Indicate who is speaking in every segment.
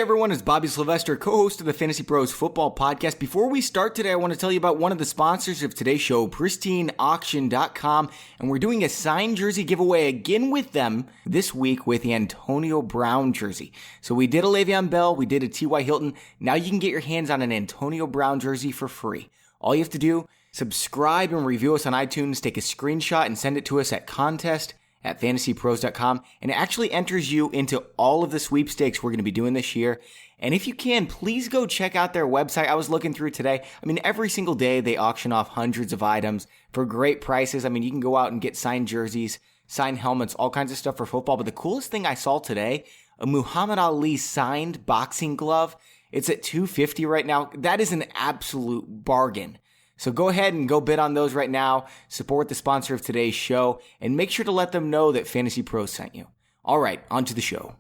Speaker 1: everyone, it's Bobby Sylvester, co-host of the Fantasy Pros Football Podcast. Before we start today, I want to tell you about one of the sponsors of today's show, PristineAuction.com, and we're doing a signed jersey giveaway again with them this week with the Antonio Brown jersey. So we did a Le'Veon Bell, we did a T.Y. Hilton. Now you can get your hands on an Antonio Brown jersey for free. All you have to do, subscribe and review us on iTunes, take a screenshot and send it to us at contest@fantasypros.com, and it actually enters you into all of the sweepstakes we're going to be doing this year. And if you can, please go check out their website. I was looking through today. I mean, every single day they auction off hundreds of items for great prices. I mean, you can go out and get signed jerseys, signed helmets, all kinds of stuff for football. But the coolest thing I saw today, a Muhammad Ali signed boxing glove. It's at $250 right now. That is an absolute bargain. So go ahead and go bid on those right now. Support the sponsor of today's show and make sure to let them know that Fantasy Pros sent you. All right, on to the show.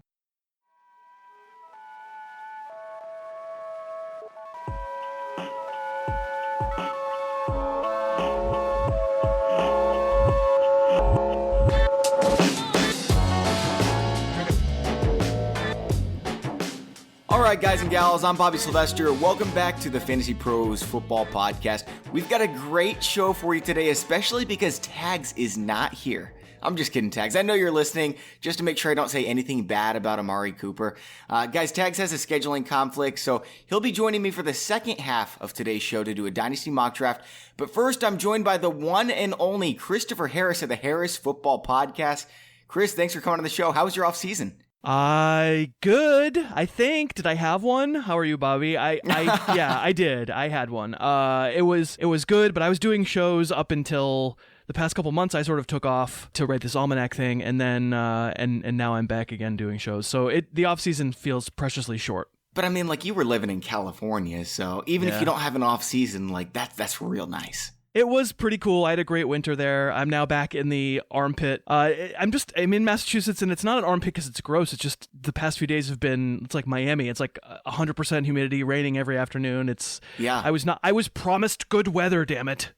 Speaker 1: All right, guys and gals, I'm Bobby Sylvester. Welcome back to the Fantasy Pros Football Podcast. We've got a great show for you today, especially because Tags is not here. I'm just kidding, Tags. I know you're listening, just to make sure I don't say anything bad about Amari Cooper. Guys, Tags has a scheduling conflict, so he'll be joining me for the second half of today's show to do a Dynasty mock draft. But first, I'm joined by the one and only Christopher Harris of the Harris Football Podcast. Chris, thanks for coming on the show. How was your off season?
Speaker 2: Good, I think. Did I have one? How are you, Bobby? Yeah, I did. I had one. It was good, but I was doing shows up until the past couple months. I sort of took off to write this almanac thing, and then, and now I'm back again doing shows. So the off season feels preciously short.
Speaker 1: But I mean, like, you were living in California, so even if you don't have an off season, like that's real nice.
Speaker 2: It was pretty cool. I had a great winter there. I'm now back in the armpit. I'm in Massachusetts, and it's not an armpit because it's gross. It's just the past few days have been, it's like Miami. It's like 100% humidity, raining every afternoon. I was promised good weather, damn it.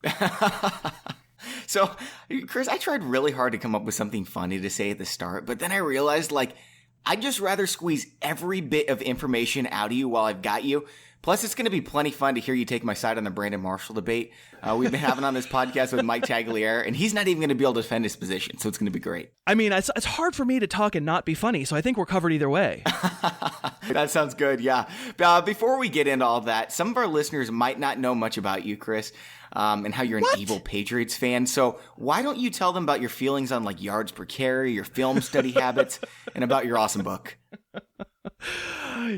Speaker 1: So, Chris, I tried really hard to come up with something funny to say at the start, but then I realized, I'd just rather squeeze every bit of information out of you while I've got you. Plus, it's going to be plenty fun to hear you take my side on the Brandon Marshall debate. We've been having on this podcast with Mike Tagliere, and he's not even going to be able to defend his position, so it's going to be great.
Speaker 2: I mean, it's hard for me to talk and not be funny, so I think we're covered either way.
Speaker 1: That sounds good, yeah. Before we get into all that, some of our listeners might not know much about you, Chris, and how you're an evil Patriots fan. So why don't you tell them about your feelings on yards per carry, your film study habits, and about your awesome book?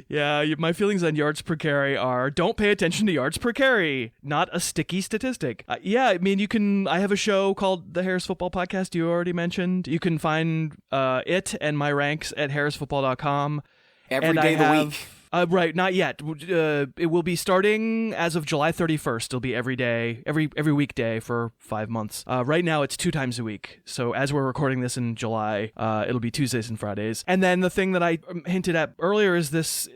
Speaker 2: Yeah, my feelings on yards per carry are don't pay attention to yards per carry, not a sticky statistic. I mean, I have a show called the Harris Football Podcast you already mentioned. You can find it and my ranks at harrisfootball.com.
Speaker 1: Every day of the week.
Speaker 2: Right, not yet. It will be starting as of July 31st. It'll be every day, every weekday for 5 months. Right now, it's 2 times a week. So as we're recording this in July, it'll be Tuesdays and Fridays. And then the thing that I hinted at earlier is this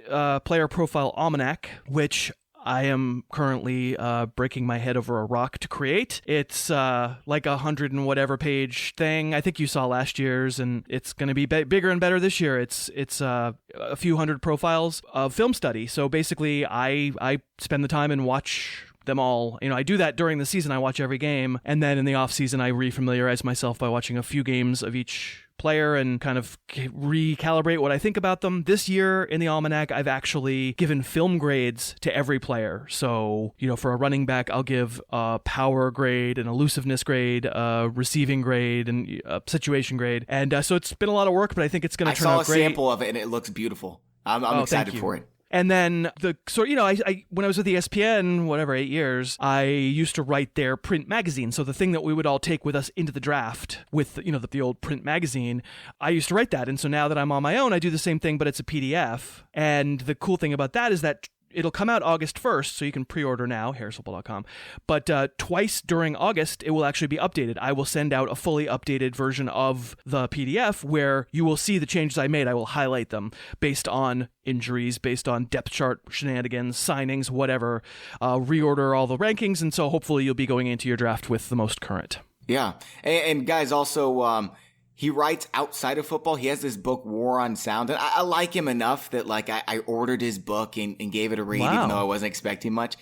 Speaker 2: player profile almanac, which I am currently breaking my head over a rock to create. It's like 100 and whatever page thing. I think you saw last year's, and it's going to be bigger and better this year. It's a few hundred profiles of film study. So basically, I spend the time and watch them all. I do that during the season. I watch every game, and then in the off season, I refamiliarize myself by watching a few games of each player and kind of recalibrate what I think about them. This year in the Almanac, I've actually given film grades to every player. So, for a running back, I'll give a power grade, an elusiveness grade, a receiving grade, and a situation grade. And so it's been a lot of work, but I think it's going to turn out great.
Speaker 1: I saw a sample of it, and it looks beautiful. I'm excited for it.
Speaker 2: And then I when I was with ESPN, 8 years, I used to write their print magazine. So the thing that we would all take with us into the draft with, the old print magazine, I used to write that. And so now that I'm on my own, I do the same thing, but it's a PDF. And the cool thing about that is that it'll come out August 1st, so you can pre-order now, harrisfootball.com. But twice during August, it will actually be updated. I will send out a fully updated version of the PDF where you will see the changes I made. I will highlight them based on injuries, based on depth chart shenanigans, signings, whatever. Reorder all the rankings, and so hopefully you'll be going into your draft with the most current.
Speaker 1: Yeah. And guys, also... He writes outside of football. He has this book, War on Sound. And I like him enough that like I ordered his book and gave it a read, even though I wasn't expecting much.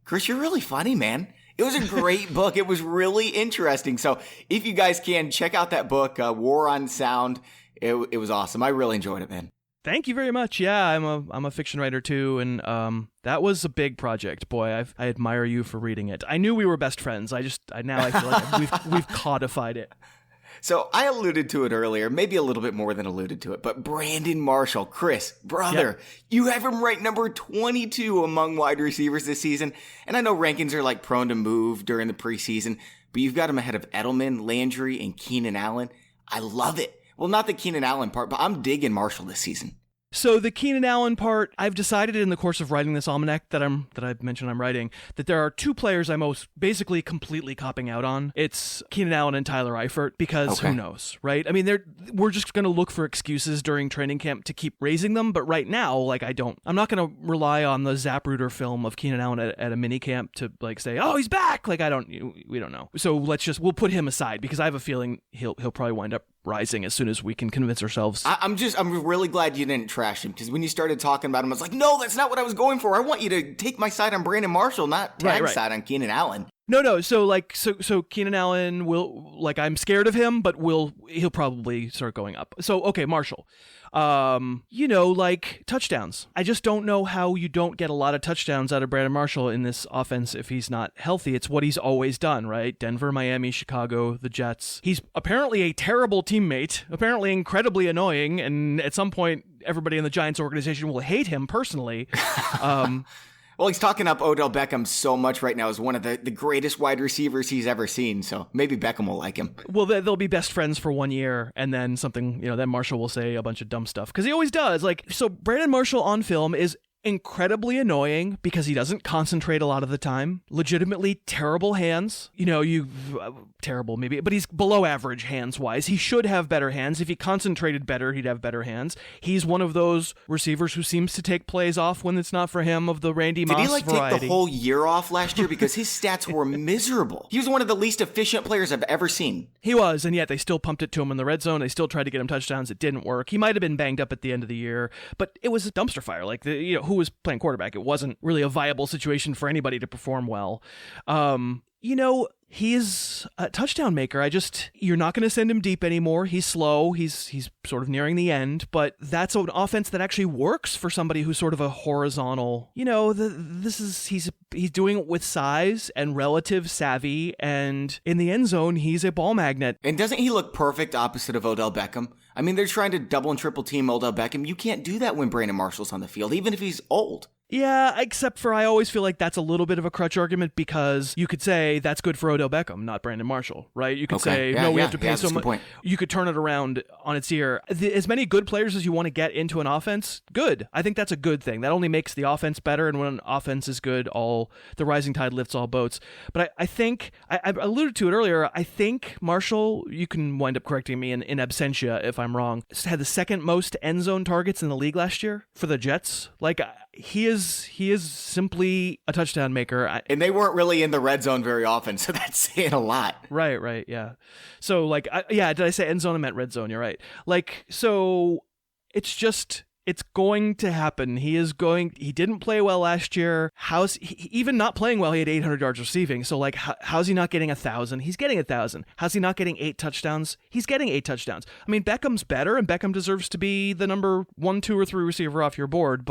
Speaker 1: Chris, you're really funny, man. It was a great book. It was really interesting. So if you guys can, check out that book, War on Sound. It was awesome. I really enjoyed it, man.
Speaker 2: Thank you very much. Yeah, I'm a fiction writer too, and that was a big project. Boy, I admire you for reading it. I knew we were best friends. I feel like we've codified it.
Speaker 1: So I alluded to it earlier, maybe a little bit more than alluded to it, but Brandon Marshall, Chris, brother, you have him ranked number 22 among wide receivers this season. And I know rankings are like prone to move during the preseason, but you've got him ahead of Edelman, Landry, and Keenan Allen. I love it. Well, not the Keenan Allen part, but I'm digging Marshall this season.
Speaker 2: So the Keenan Allen part, I've decided in the course of writing this almanac that I've mentioned I'm writing, that there are two players I'm most basically completely copping out on. It's Keenan Allen and Tyler Eifert, because who knows, right? I mean, we're just going to look for excuses during training camp to keep raising them, but right now, like I'm not going to rely on the Zapruder film of Keenan Allen at a mini camp to like say, oh, he's back. Like we don't know. So we'll put him aside, because I have a feeling he'll probably wind up rising as soon as we can convince ourselves.
Speaker 1: I'm really glad you didn't trash him, because when you started talking about him, I was like, no, that's not what I was going for. I want you to take my side on Brandon Marshall, not tag side on Keenan Allen.
Speaker 2: No. So Keenan Allen will, like, I'm scared of him, but he'll probably start going up. So, okay, Marshall. Like touchdowns. I just don't know how you don't get a lot of touchdowns out of Brandon Marshall in this offense if he's not healthy. It's what he's always done, right? Denver, Miami, Chicago, the Jets. He's apparently a terrible teammate, apparently incredibly annoying, and at some point, everybody in the Giants organization will hate him personally.
Speaker 1: Well, he's talking up Odell Beckham so much right now as one of the greatest wide receivers he's ever seen. So maybe Beckham will like him.
Speaker 2: Well, they'll be best friends for 1 year, and then then Marshall will say a bunch of dumb stuff, because he always does. So Brandon Marshall on film is incredibly annoying because he doesn't concentrate a lot of the time. Legitimately terrible hands. Terrible maybe, but he's below average hands-wise. He should have better hands. If he concentrated better, he'd have better hands. He's one of those receivers who seems to take plays off when it's not for him, of the Randy Moss variety.
Speaker 1: Did he take the whole year off last year? Because his stats were miserable. He was one of the least efficient players I've ever seen.
Speaker 2: He was, and yet they still pumped it to him in the red zone. They still tried to get him touchdowns. It didn't work. He might have been banged up at the end of the year, but it was a dumpster fire. Like, who was playing quarterback? It wasn't really a viable situation for anybody to perform well. He is a touchdown maker. You're not going to send him deep anymore. He's slow. He's sort of nearing the end, but that's an offense that actually works for somebody who's sort of a horizontal, he's doing it with size and relative savvy, and in the end zone, he's a ball magnet.
Speaker 1: And doesn't he look perfect opposite of Odell Beckham? I mean, they're trying to double and triple team Odell Beckham. You can't do that when Brandon Marshall's on the field, even if he's old.
Speaker 2: Yeah, except for I always feel like that's a little bit of a crutch argument, because you could say that's good for Odell Beckham, not Brandon Marshall, right? You could say, we have to pay so much. You could turn it around on its ear. As many good players as you want to get into an offense, good. I think that's a good thing. That only makes the offense better, and when an offense is good, the rising tide lifts all boats. But I think, I alluded to it earlier, I think Marshall, you can wind up correcting me in absentia if I'm wrong, had the second most end zone targets in the league last year for the Jets. Like, he is simply a touchdown maker.
Speaker 1: And they weren't really in the red zone very often, so that's saying a lot.
Speaker 2: Right, yeah. So, did I say end zone? I meant red zone, you're right. So it's going to happen. He didn't play well last year. Even not playing well, he had 800 yards receiving. So, how's he not getting 1,000? He's getting 1,000. How's he not getting 8 touchdowns? He's getting 8 touchdowns. I mean, Beckham's better, and Beckham deserves to be the number 1, 2, or 3 receiver off your board.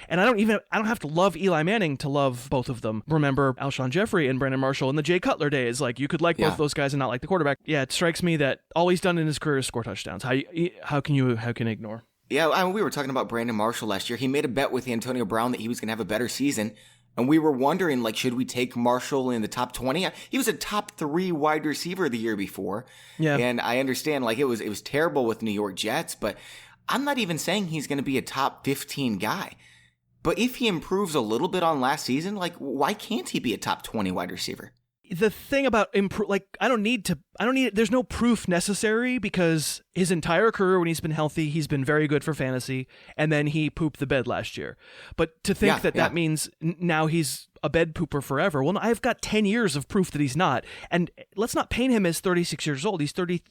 Speaker 2: And I don't have to love Eli Manning to love both of them. Remember Alshon Jeffrey and Brandon Marshall in the Jay Cutler days. You could like both those guys and not like the quarterback. Yeah, it strikes me that all he's done in his career is score touchdowns. How can you ignore?
Speaker 1: Yeah, we were talking about Brandon Marshall last year. He made a bet with Antonio Brown that he was going to have a better season. And we were wondering, should we take Marshall in the top 20? He was a top 3 wide receiver the year before. Yeah. And I understand, it was terrible with New York Jets, but I'm not even saying he's going to be a top 15 guy. But if he improves a little bit on last season, why can't he be a top 20 wide receiver?
Speaker 2: The thing about there's no proof necessary, because his entire career when he's been healthy, he's been very good for fantasy, and then he pooped the bed last year. But to think that means now he's a bed pooper forever. Well, no, I've got 10 years of proof that he's not. And let's not paint him as 36 years old. He's 32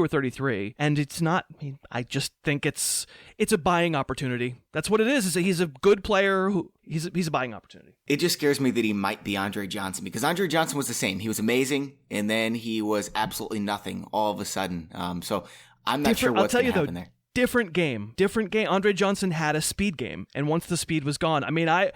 Speaker 2: or 33. And it's not, I just think it's a buying opportunity. That's what it is he's a good player who he's a buying opportunity.
Speaker 1: It just scares me that he might be Andre Johnson, because Andre Johnson was the same. He was amazing, and then he was absolutely nothing all of a sudden. So I'm not sure what's going to happen there.
Speaker 2: Different game. Andre Johnson had a speed game, and once the speed was gone, I mean, I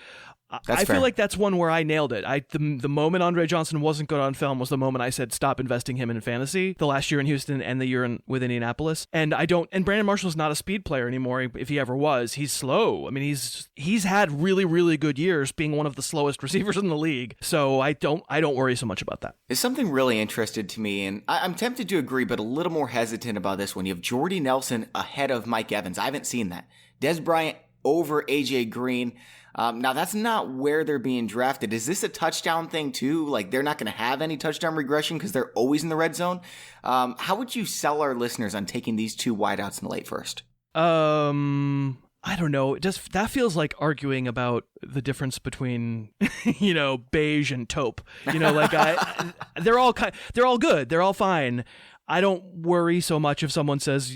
Speaker 2: feel like that's one where I nailed it. The moment Andre Johnson wasn't good on film was the moment I said stop investing him in fantasy. The last year in Houston and the year with Indianapolis, and Brandon Marshall's not a speed player anymore. If he ever was, he's slow. I mean, he's had really, really good years, being one of the slowest receivers in the league. So I don't worry so much about that.
Speaker 1: There's something really interested to me, and I'm tempted to agree, but a little more hesitant about this one. You have Jordy Nelson ahead of Mike Evans. I haven't seen that. Des Bryant over AJ Green. Now, that's not where they're being drafted. Is this a touchdown thing, too? Like, they're not going to have any touchdown regression because they're always in the red zone? How would you sell our listeners on taking these two wideouts in the late first?
Speaker 2: I don't know. That feels like arguing about the difference between, beige and taupe. They're all good. They're all fine. I don't worry so much if someone says,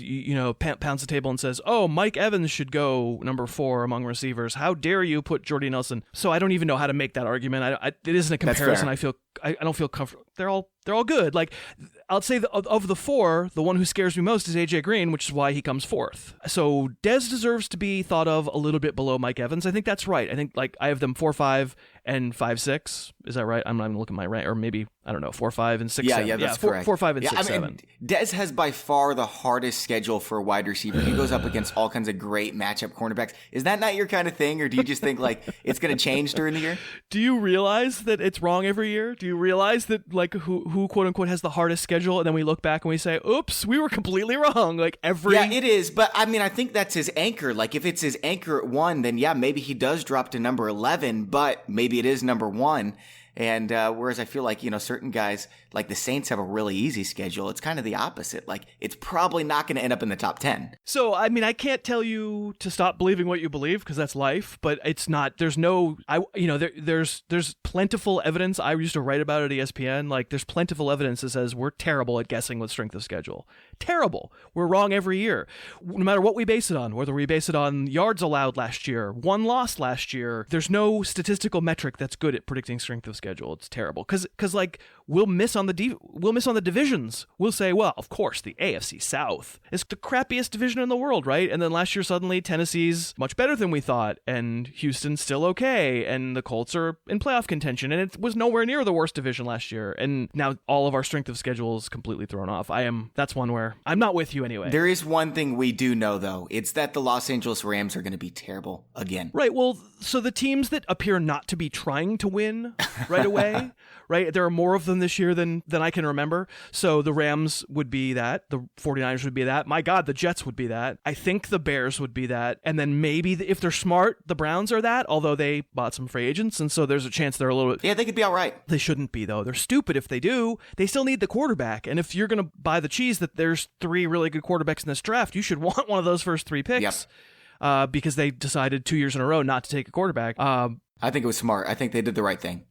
Speaker 2: pounds the table and says, oh, Mike Evans should go number 4 among receivers. How dare you put Jordy Nelson? So I don't even know how to make that argument. It isn't a comparison. I don't feel comfortable. They're all good. Like, I'll say of the 4, the one who scares me most is AJ Green, which is why he comes 4th. So Dez deserves to be thought of a little bit below Mike Evans. I think that's right. I think I have them 4-5 and 5-6. Is that right? I'm not even looking at my rank, or maybe, I don't know, 4-5 and 6-7.
Speaker 1: Yeah, that's correct.
Speaker 2: 4-5 and 6-7.
Speaker 1: Dez has by far the hardest schedule for a wide receiver. He goes up against all kinds of great matchup cornerbacks. Is that not your kind of thing, or do you just think it's going to change during the year?
Speaker 2: Do you realize that it's wrong every year? Do you realize that who quote unquote has the hardest schedule, and then we look back and we say, oops, we were completely wrong.
Speaker 1: Yeah, it is, but I think that's his anchor. Like, if it's his anchor at 1, then yeah, maybe he does drop to number 11, but maybe it is number 1. And whereas I feel like, certain guys like the Saints have a really easy schedule, it's kind of the opposite. Like, it's probably not going to end up in the top 10.
Speaker 2: So, I can't tell you to stop believing what you believe, because that's life, but it's not, there's plentiful evidence. I used to write about it at ESPN. There's plentiful evidence that says we're terrible at guessing with strength of schedule. Terrible. We're wrong every year. No matter what we base it on, whether we base it on yards allowed last year, 1 loss last year, there's no statistical metric that's good at predicting strength of schedule. It's terrible because we'll miss on the divisions. We'll say, well, of course, the AFC South is the crappiest division in the world, right? And then last year, suddenly, Tennessee's much better than we thought, and Houston's still okay, and the Colts are in playoff contention, and it was nowhere near the worst division last year. And now all of our strength of schedule is completely thrown off. That's one where I'm not with you anyway.
Speaker 1: There is one thing we do know, though. It's that the Los Angeles Rams are going to be terrible again.
Speaker 2: Right. Well, so the teams that appear not to be trying to win right away, right? There are more of them this year than I can remember. So the Rams would be that. The 49ers would be that. My God, the Jets would be that. I think the Bears would be that. And then maybe, if they're smart, the Browns are that, although they bought some free agents. And so there's a chance they're a little bit...
Speaker 1: Yeah, they could be all right.
Speaker 2: They shouldn't be, though. They're stupid if they do. They still need the quarterback. And if you're going to buy the cheese that there's 3 really good quarterbacks in this draft, you should want one of those first 3 picks. Yep. Because they decided 2 years in a row not to take a quarterback.
Speaker 1: I think it was smart. I think they did the right thing.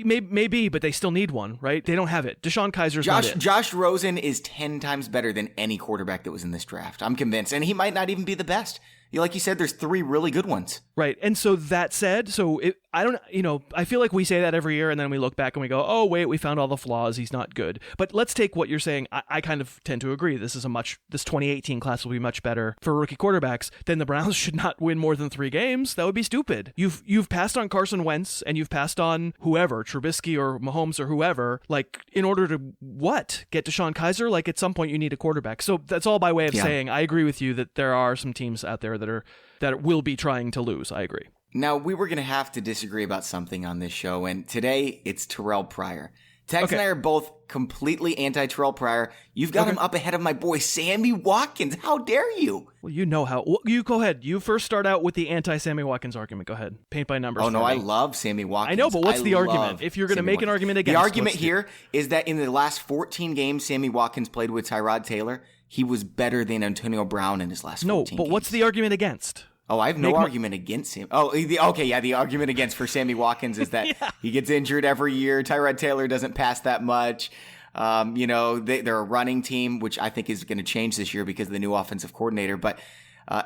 Speaker 2: Maybe, but they still need one, right? They don't have it. Deshaun Kaiser's not it.
Speaker 1: Josh Rosen is 10 times better than any quarterback that was in this draft. I'm convinced. And he might not even be the best. Like you said, there's 3 really good ones.
Speaker 2: Right. And so that said, I feel like we say that every year and then we look back and we go, oh, wait, we found all the flaws. He's not good. But let's take what you're saying. I kind of tend to agree. This 2018 class will be much better for rookie quarterbacks. Then the Browns should not win more than 3 games. That would be stupid. You've passed on Carson Wentz and you've passed on whoever, Trubisky or Mahomes or whoever, in order to what? Get Deshaun Kaiser? At some point you need a quarterback. So that's all by way of saying I agree with you that there are some teams out there that will be trying to lose. I agree.
Speaker 1: Now, we were going to have to disagree about something on this show, and today it's Terrelle Pryor. Tex and I are both completely anti-Terrelle Pryor. You've got him up ahead of my boy Sammy Watkins. How dare you?
Speaker 2: Well, you know how. You go ahead. You first start out with the anti-Sammy Watkins argument. Go ahead. Paint by numbers.
Speaker 1: Oh, no, I love Sammy Watkins.
Speaker 2: I know, but what's the argument? If you're going to make an argument against...
Speaker 1: The argument here is that in the last 14 games Sammy Watkins played with Tyrod Taylor, he was better than Antonio Brown in his last 14 games.
Speaker 2: No, but what's the argument against?
Speaker 1: Oh, I have no argument against him. Oh, the argument against for Sammy Watkins is that he gets injured every year. Tyrod Taylor doesn't pass that much. They're a running team, which I think is going to change this year because of the new offensive coordinator. But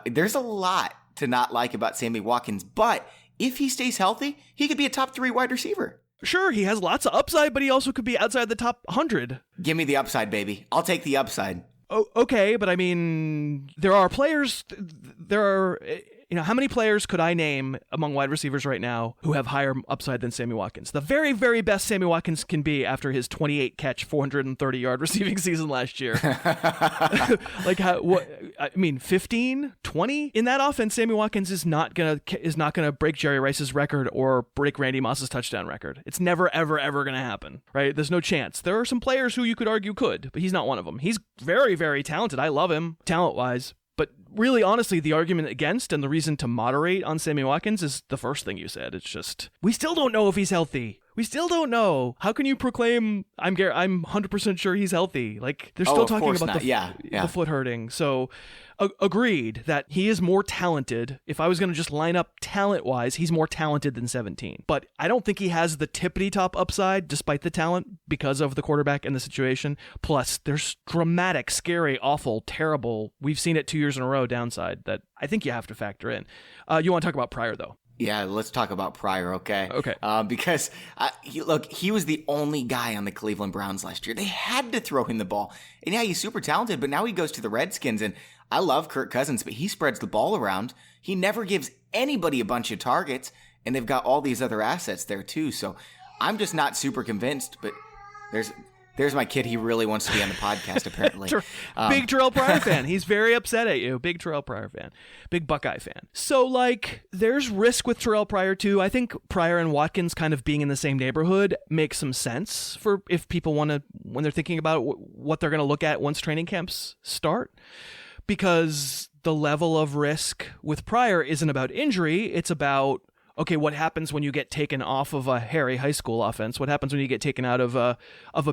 Speaker 1: there's a lot to not like about Sammy Watkins. But if he stays healthy, he could be a top 3 wide receiver.
Speaker 2: Sure, he has lots of upside, but he also could be outside the top 100.
Speaker 1: Give me the upside, baby. I'll take the upside.
Speaker 2: Oh, okay, but I mean, there are players, how many players could I name among wide receivers right now who have higher upside than Sammy Watkins? The very, very best Sammy Watkins can be after his 28-catch, 430-yard receiving season last year. 15, 20? In that offense, Sammy Watkins is not gonna break Jerry Rice's record or break Randy Moss's touchdown record. It's never, ever, ever gonna happen, right? There's no chance. There are some players who you could argue could, but he's not one of them. He's very, very talented. I love him, talent-wise. But really, honestly, the argument against and the reason to moderate on Sammy Watkins is the first thing you said. It's just, we still don't know if he's healthy. We still don't know. How can you proclaim, I'm 100% sure he's healthy? Like, they're still talking about the foot hurting. So, agreed that he is more talented. If I was going to just line up talent-wise, he's more talented than 17. But I don't think he has the tippity-top upside, despite the talent, because of the quarterback and the situation. Plus, there's dramatic, scary, awful, terrible, we've seen it 2 years in a row downside that I think you have to factor in. You want to talk about Pryor, though?
Speaker 1: Yeah, let's talk about Pryor, okay?
Speaker 2: Okay.
Speaker 1: Because, he was the only guy on the Cleveland Browns last year. They had to throw him the ball. And yeah, he's super talented, but now he goes to the Redskins, and I love Kirk Cousins, but he spreads the ball around. He never gives anybody a bunch of targets, and they've got all these other assets there too. So I'm just not super convinced, but there's my kid. He really wants to be on the podcast, apparently.
Speaker 2: Big Terrelle Pryor fan. He's very upset at you. Big Terrelle Pryor fan. Big Buckeye fan. So, there's risk with Terrelle Pryor, too. I think Pryor and Watkins kind of being in the same neighborhood makes some sense for if people want to, when they're thinking about what they're going to look at once training camps start. Because the level of risk with Pryor isn't about injury. It's about, okay, what happens when you get taken off of a hairy high school offense? What happens when you get taken out of a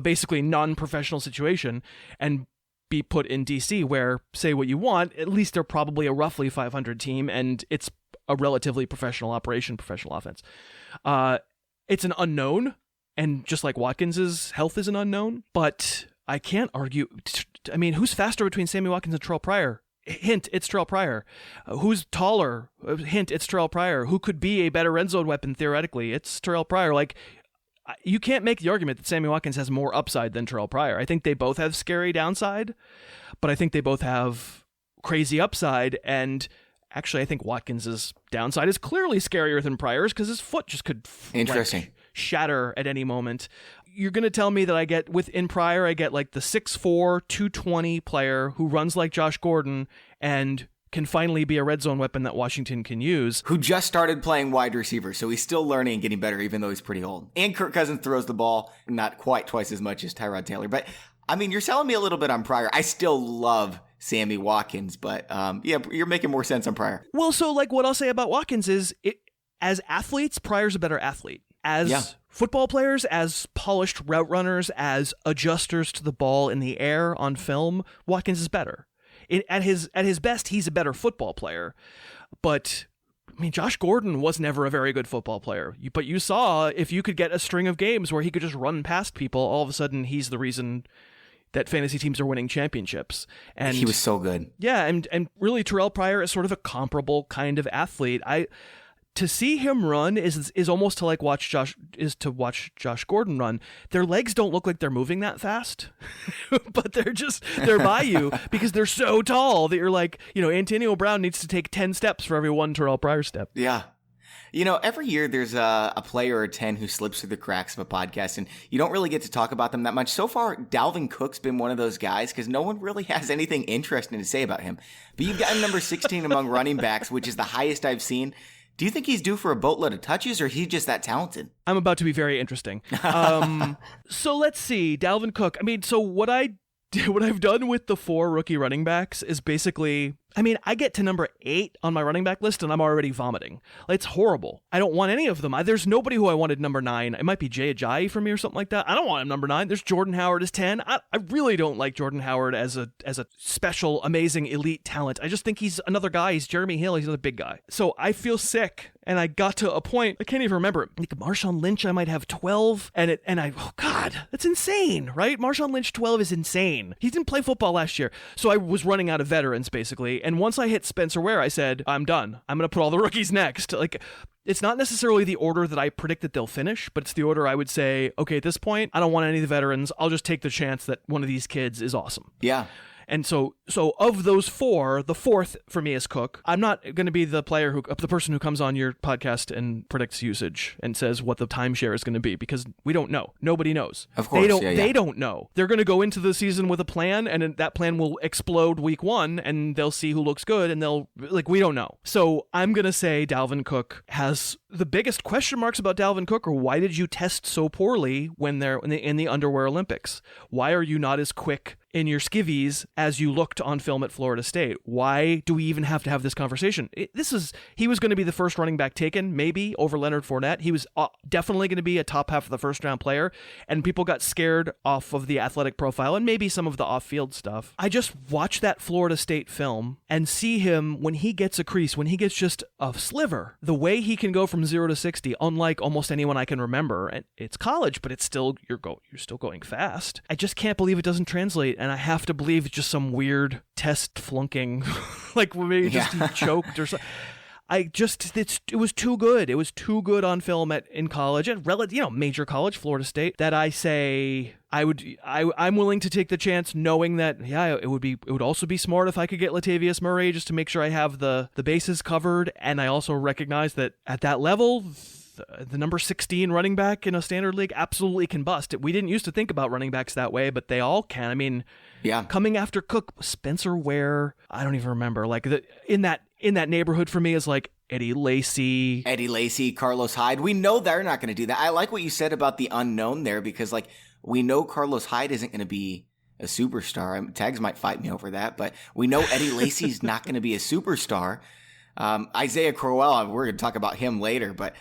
Speaker 2: basically non-professional situation and be put in DC where, say what you want, at least they're probably a roughly 500 team and it's a relatively professional operation, professional offense. It's an unknown, and just like Watkins' health is an unknown, but I can't argue. I mean, who's faster between Sammy Watkins and Terrelle Pryor? Hint, it's Terrelle Pryor. Who's taller? Hint, it's Terrelle Pryor. Who could be a better red zone weapon theoretically? It's Terrelle Pryor. You can't make the argument that Sammy Watkins has more upside than Terrelle Pryor. I think they both have scary downside, but I think they both have crazy upside. And actually, I think Watkins' downside is clearly scarier than Pryor's because his foot just could shatter at any moment. You're going to tell me that I get, within Pryor, I get the 6'4", 220 player who runs like Josh Gordon and can finally be a red zone weapon that Washington can use.
Speaker 1: Who just started playing wide receiver, so he's still learning and getting better, even though he's pretty old. And Kirk Cousins throws the ball not quite twice as much as Tyrod Taylor. But, I mean, you're selling me a little bit on Pryor. I still love Sammy Watkins, but, you're making more sense on Pryor.
Speaker 2: Well, so, what I'll say about Watkins is, as athletes, Pryor's a better athlete. As football players, as polished route runners, as adjusters to the ball in the air on film, Watkins is better. At his best, he's a better football player. But, I mean, Josh Gordon was never a very good football player. But you saw, if you could get a string of games where he could just run past people, all of a sudden he's the reason that fantasy teams are winning championships. And
Speaker 1: he was so good.
Speaker 2: Yeah, and really Terrelle Pryor is sort of a comparable kind of athlete. To see him run is almost to watch Josh Gordon run. Their legs don't look like they're moving that fast, but they're by you because they're so tall that you're Antonio Brown needs to take 10 steps for every one Terrelle Pryor step.
Speaker 1: Yeah. Every year there's a player or 10 who slips through the cracks of a podcast, and you don't really get to talk about them that much. So far, Dalvin Cook's been one of those guys because no one really has anything interesting to say about him. But you've got him number 16 among running backs, which is the highest I've seen. Do you think he's due for a boatload of touches, or he's just that talented?
Speaker 2: I'm about to be very interesting. So let's see, Dalvin Cook. I mean, so what I've done with the 4 rookie running backs is basically, I mean, I get to number 8 on my running back list and I'm already vomiting. It's horrible. I don't want any of them. There's nobody who I wanted number 9. It might be Jay Ajayi for me or something like that. I don't want him number 9. There's Jordan Howard as 10. I really don't like Jordan Howard as a special, amazing, elite talent. I just think he's another guy. He's Jeremy Hill. He's another big guy. So I feel sick. And I got to a point, I can't even remember it. Like Marshawn Lynch, I might have 12. Oh God, that's insane, right? Marshawn Lynch 12 is insane. He didn't play football last year. So I was running out of veterans, basically. And once I hit Spencer Ware, I said, I'm done. I'm going to put all the rookies next. Like, it's not necessarily the order that I predict that they'll finish, but it's the order I would say, okay, at this point, I don't want any of the veterans. I'll just take the chance that one of these kids is awesome.
Speaker 1: Yeah.
Speaker 2: And so of those 4, the 4th for me is Cook. I'm not going to be the person who comes on your podcast and predicts usage and says what the timeshare is going to be, because we don't know. Nobody knows.
Speaker 1: Of course,
Speaker 2: they don't know. They're going to go into the season with a plan, and that plan will explode week 1, and they'll see who looks good, and we don't know. So I'm going to say Dalvin Cook has the biggest question marks about Dalvin Cook are, why did you test so poorly when they're in the underwear Olympics? Why are you not as quick in your skivvies as you looked on film at Florida State? Why do we even have to have this conversation? He was going to be the first running back taken, maybe, over Leonard Fournette. He was definitely going to be a top half of the first round player, and people got scared off of the athletic profile and maybe some of the off-field stuff. I just watch that Florida State film and see him when he gets a crease, when he gets just a sliver, the way he can go from 0 to 60, unlike almost anyone I can remember. And it's college, but it's still, you're still going fast. I just can't believe it doesn't translate. And I have to believe it's just some weird test flunking, like maybe just he choked or something. It was too good. It was too good on film in college, and major college, Florida State, that I say I'm willing to take the chance, knowing that it would also be smart if I could get Latavius Murray just to make sure I have the bases covered, and I also recognize that at that level, the number 16 running back in a standard league absolutely can bust. We didn't used to think about running backs that way, but they all can. I mean, coming after Cook, Spencer Ware, I don't even remember. Like in that neighborhood for me is like Eddie Lacy,
Speaker 1: Carlos Hyde. We know they're not going to do that. I like what you said about the unknown there, because we know Carlos Hyde isn't going to be a superstar. Tags might fight me over that, but we know Eddie Lacy's not going to be a superstar. Isaiah Crowell, we're going to talk about him later, but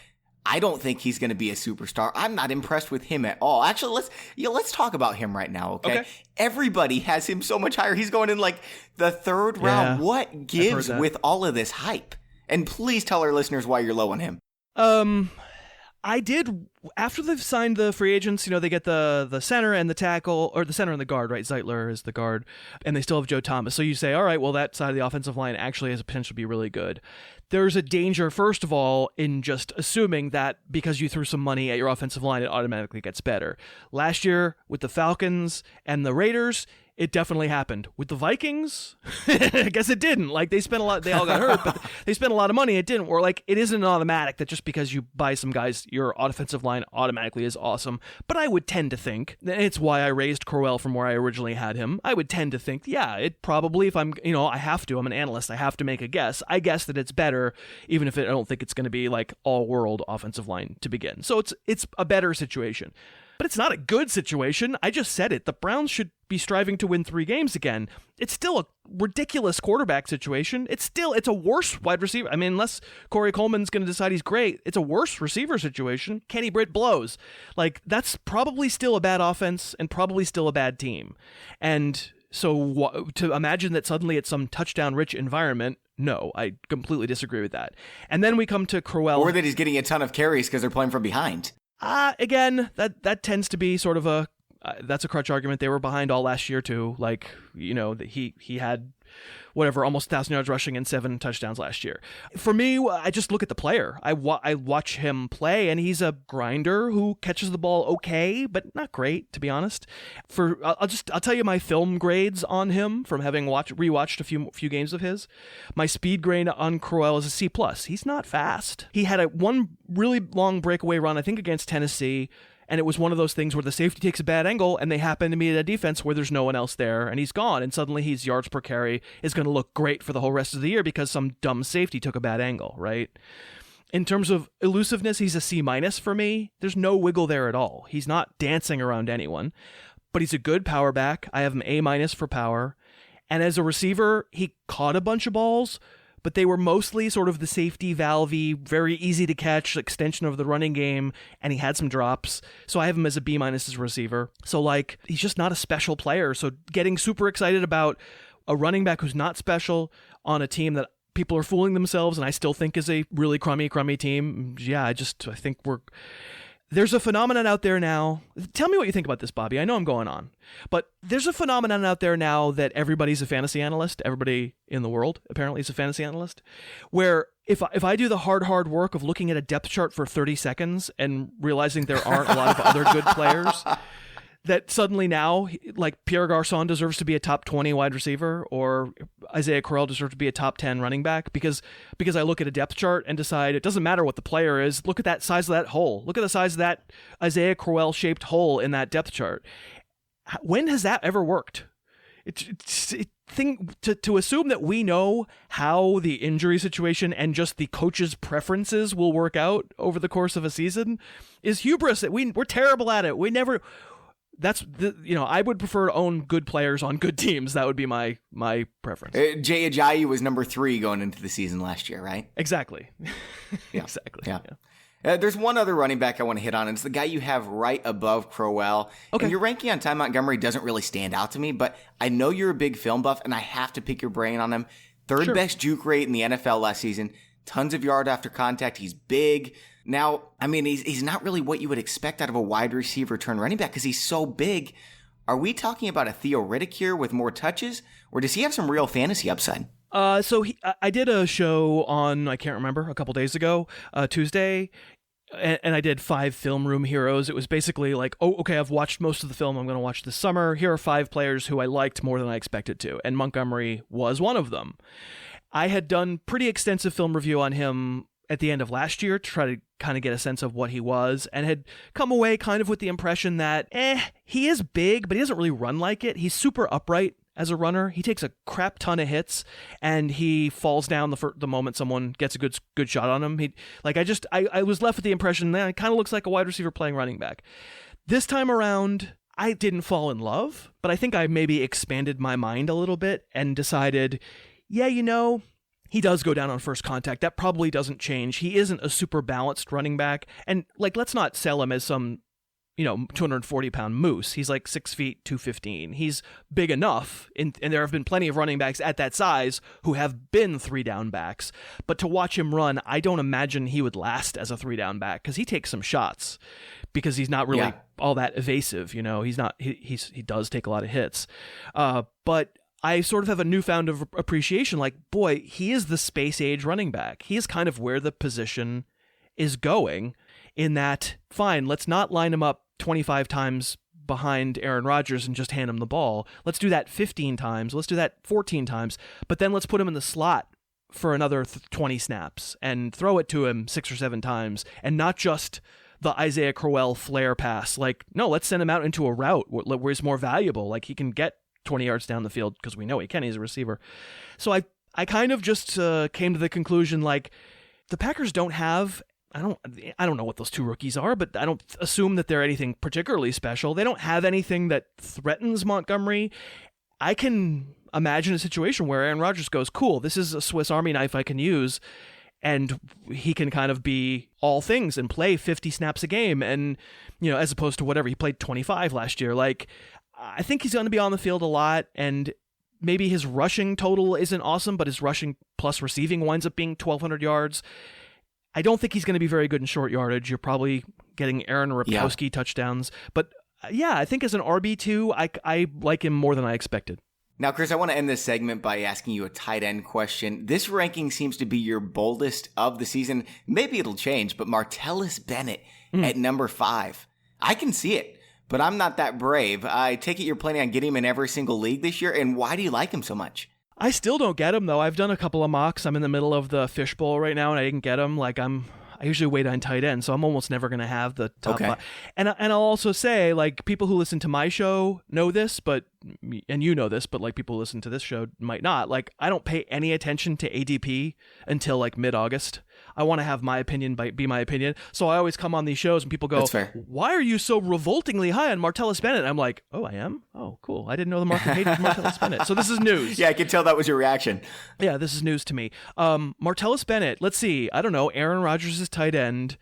Speaker 1: I don't think he's going to be a superstar. I'm not impressed with him at all. Actually, let's talk about him right now, okay? Everybody has him so much higher. He's going in like the 3rd round. What gives with all of this hype? And please tell our listeners why you're low on him.
Speaker 2: I did, after they've signed the free agents, they get the center and the tackle, or the center and the guard, right? Zeitler is the guard, and they still have Joe Thomas. So you say, all right, well, that side of the offensive line actually has a potential to be really good. There's a danger, first of all, in just assuming that because you threw some money at your offensive line, it automatically gets better. Last year, with the Falcons and the Raiders, it definitely happened. With the Vikings, I guess it didn't. Like, they spent a lot, they all got hurt, but they spent a lot of money. It didn't. Or like, it isn't automatic that just because you buy some guys, your offensive line automatically is awesome. But I would tend to think, and it's why I raised Crowell from where I originally had him. I would tend to think, it probably, if I'm, I have to, I'm an analyst, I have to make a guess. I guess that it's better, even if I don't think it's going to be like all world offensive line to begin. So it's a better situation. But it's not a good situation. I just said it. The Browns should be striving to win 3 games again. It's still a ridiculous quarterback situation. It's a worse wide receiver. I mean, unless Corey Coleman's going to decide he's great, it's a worse receiver situation. Kenny Britt blows. Like, that's probably still a bad offense and probably still a bad team. And so to imagine that suddenly it's some touchdown-rich environment, no, I completely disagree with that. And then we come to Crowell. Or
Speaker 1: that he's getting a ton of carries because they're playing from behind.
Speaker 2: Again, that tends to be sort of that's a crutch argument. They were behind all last year too. Like, he had almost 1,000 yards rushing and 7 touchdowns last year. For me, I just look at the player. I watch him play, and he's a grinder who catches the ball okay, but not great, to be honest. I'll tell you my film grades on him from having rewatched a few games of his. My speed grade on Crowell is a C+. He's not fast. He had one really long breakaway run, I think against Tennessee, and it was one of those things where the safety takes a bad angle and they happen to meet a defense where there's no one else there and he's gone, and suddenly his yards per carry is going to look great for the whole rest of the year because some dumb safety took a bad angle, right? In terms of elusiveness, he's a C- for me. There's no wiggle there at all. He's not dancing around anyone, but he's a good power back. I have him A- for power. And as a receiver, he caught a bunch of balls, but they were mostly sort of the safety valve-y, very easy to catch extension of the running game, and he had some drops. So I have him as a B- as a receiver. So like, he's just not a special player. So getting super excited about a running back who's not special on a team that people are fooling themselves and I still think is a really crummy team. Yeah, I think there's a phenomenon out there now. Tell me what you think about this, Bobby. I know I'm going on, but there's a phenomenon out there now that everybody's a fantasy analyst. Everybody in the world apparently is a fantasy analyst, where if I do the hard work of looking at a depth chart for 30 seconds and realizing there aren't a lot of other good players, that suddenly now, like, Pierre Garçon deserves to be a top 20 wide receiver, or Isaiah Crowell deserves to be a top 10 running back because I look at a depth chart and decide it doesn't matter what the player is. Look at that size of that hole. Look at the size of that Isaiah Crowell shaped hole in that depth chart. When has that ever worked? To assume that we know how the injury situation and just the coach's preferences will work out over the course of a season is hubris. We're terrible at it. I would prefer to own good players on good teams. That would be my preference.
Speaker 1: Jay Ajayi was number 3 going into the season last year, right?
Speaker 2: Exactly.
Speaker 1: Yeah.
Speaker 2: Exactly.
Speaker 1: Yeah. There's one other running back I want to hit on, and it's the guy you have right above Crowell. Okay. And your ranking on Ty Montgomery doesn't really stand out to me, but I know you're a big film buff, and I have to pick your brain on him. Third best juke rate in the NFL last season. Tons of yard after contact. He's big. Now, I mean, he's not really what you would expect out of a wide receiver turned running back because he's so big. Are we talking about a Theo Riddick here with more touches, or does he have some real fantasy upside?
Speaker 2: I did a show on, I can't remember, a couple days ago, Tuesday, and I did 5 film room heroes. It was basically like, oh, okay, I've watched most of the film I'm going to watch this summer. Here are 5 players who I liked more than I expected to, and Montgomery was one of them. I had done pretty extensive film review on him at the end of last year to try to kind of get a sense of what he was, and had come away kind of with the impression that, he is big, but he doesn't really run like it. He's super upright as a runner. He takes a crap ton of hits, and he falls down the moment someone gets a good shot on him. I was left with the impression that it kind of looks like a wide receiver playing running back. This time around, I didn't fall in love, but I think I maybe expanded my mind a little bit and decided, he does go down on first contact. That probably doesn't change. He isn't a super balanced running back. And let's not sell him as some, 240-pound moose. He's like 6 feet, 215. He's big enough. And there have been plenty of running backs at that size who have been 3-down backs. But to watch him run, I don't imagine he would last as a 3-down back because he takes some shots because he's not really all that evasive. He's not, he does take a lot of hits. But I sort of have a newfound appreciation, like, boy, he is the space age running back. He is kind of where the position is going, in that, fine, let's not line him up 25 times behind Aaron Rodgers and just hand him the ball. Let's do that 15 times. Let's do that 14 times. But then let's put him in the slot for another 20 snaps and throw it to him 6 or 7 times, and not just the Isaiah Crowell flare pass. Like, no, let's send him out into a route where he's more valuable. Like, he can get 20 yards down the field because we know he can. He's a receiver. So I kind of just came to the conclusion, like, the Packers don't have, I don't know what those 2 rookies are, but I don't assume that they're anything particularly special. They don't have anything that threatens Montgomery. I can imagine a situation where Aaron Rodgers goes, cool, this is a Swiss Army knife I can use, and he can kind of be all things and play 50 snaps a game, and, as opposed to whatever, he played 25 last year. Like, I think he's going to be on the field a lot, and maybe his rushing total isn't awesome, but his rushing plus receiving winds up being 1,200 yards. I don't think he's going to be very good in short yardage. You're probably getting Aaron Rapkowski touchdowns. But I think as an RB2, I like him more than I expected.
Speaker 1: Now, Chris, I want to end this segment by asking you a tight end question. This ranking seems to be your boldest of the season. Maybe it'll change, but Martellus Bennett at number 5. I can see it. But I'm not that brave. I take it you're planning on getting him in every single league this year, and why do you like him so much?
Speaker 2: I still don't get him, though. I've done a couple of mocks. I'm in the middle of the fishbowl right now, and I didn't get him. Like, I usually wait on tight end, so I'm almost never going to have the top 5. And I'll also say, like, people who listen to my show know this, but and you know this, but like people who listen to this show might not, like I don't pay any attention to ADP until like mid-August. I want to have my opinion be my opinion. So I always come on these shows and people go, why are you so revoltingly high on Martellus Bennett? I'm like, oh, I am? Oh, cool. I didn't know the market hated Martellus Bennett. So this is news.
Speaker 1: Yeah, I can tell that was your reaction.
Speaker 2: Yeah, this is news to me. Martellus Bennett, let's see. I don't know. Aaron Rodgers is tight end,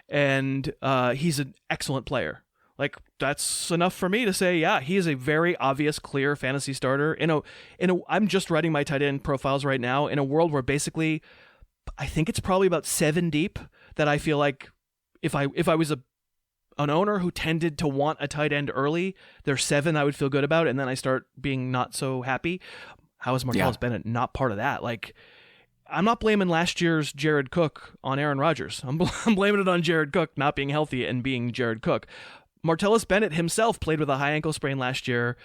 Speaker 2: and he's an excellent player. Like, that's enough for me to say, yeah, he is a very obvious, clear fantasy starter. I'm just writing my tight end profiles right now in a world where basically, I think it's probably about 7 deep that I feel like if I was an owner who tended to want a tight end early, there's 7 I would feel good about, and then I start being not so happy. How is Martellus Bennett not part of that? Like, I'm not blaming last year's Jared Cook on Aaron Rodgers. I'm blaming it on Jared Cook not being healthy and being Jared Cook. Martellus Bennett himself played with a high ankle sprain last year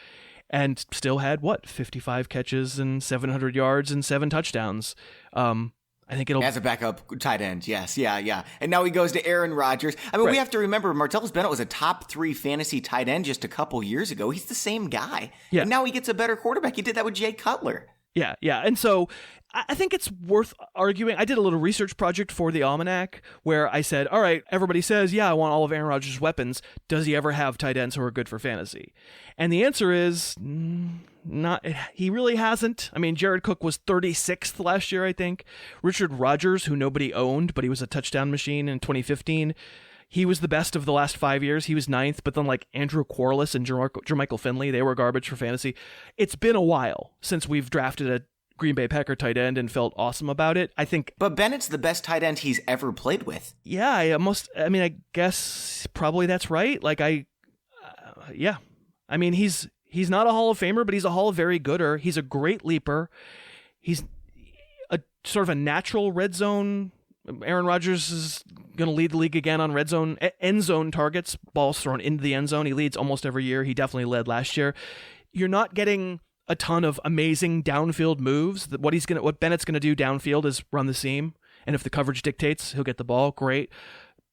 Speaker 2: and still had, 55 catches and 700 yards and 7 touchdowns. I think it'll...
Speaker 1: As a backup tight end, yes. Yeah. And now he goes to Aaron Rodgers. I mean, we have to remember, Martellus Bennett was a top 3 fantasy tight end just a couple years ago. He's the same guy. Yeah. And now he gets a better quarterback. He did that with Jay Cutler.
Speaker 2: Yeah. And so I think it's worth arguing. I did a little research project for the Almanac where I said, all right, everybody says, yeah, I want all of Aaron Rodgers' weapons. Does he ever have tight ends who are good for fantasy? And the answer is not. He really hasn't. I mean, Jared Cook was 36th last year, I think. Richard Rodgers, who nobody owned, but he was a touchdown machine in 2015. He was the best of the last 5 years. He was 9th, but then like Andrew Quarles and Jermichael Finley, they were garbage for fantasy. It's been a while since we've drafted a Green Bay Packer tight end and felt awesome about it. I think. But
Speaker 1: Bennett's the best tight end he's ever played with.
Speaker 2: Yeah, I guess probably that's right. Like yeah. I mean, he's not a Hall of Famer, but he's a Hall of Very Gooder. He's a great leaper. He's a sort of a natural red zone. Aaron Rodgers is going to lead the league again on red zone, end zone targets, balls thrown into the end zone. He leads almost every year. He definitely led last year. You're not getting a ton of amazing downfield moves. What Bennett's going to do downfield is run the seam, and if the coverage dictates, he'll get the ball. Great,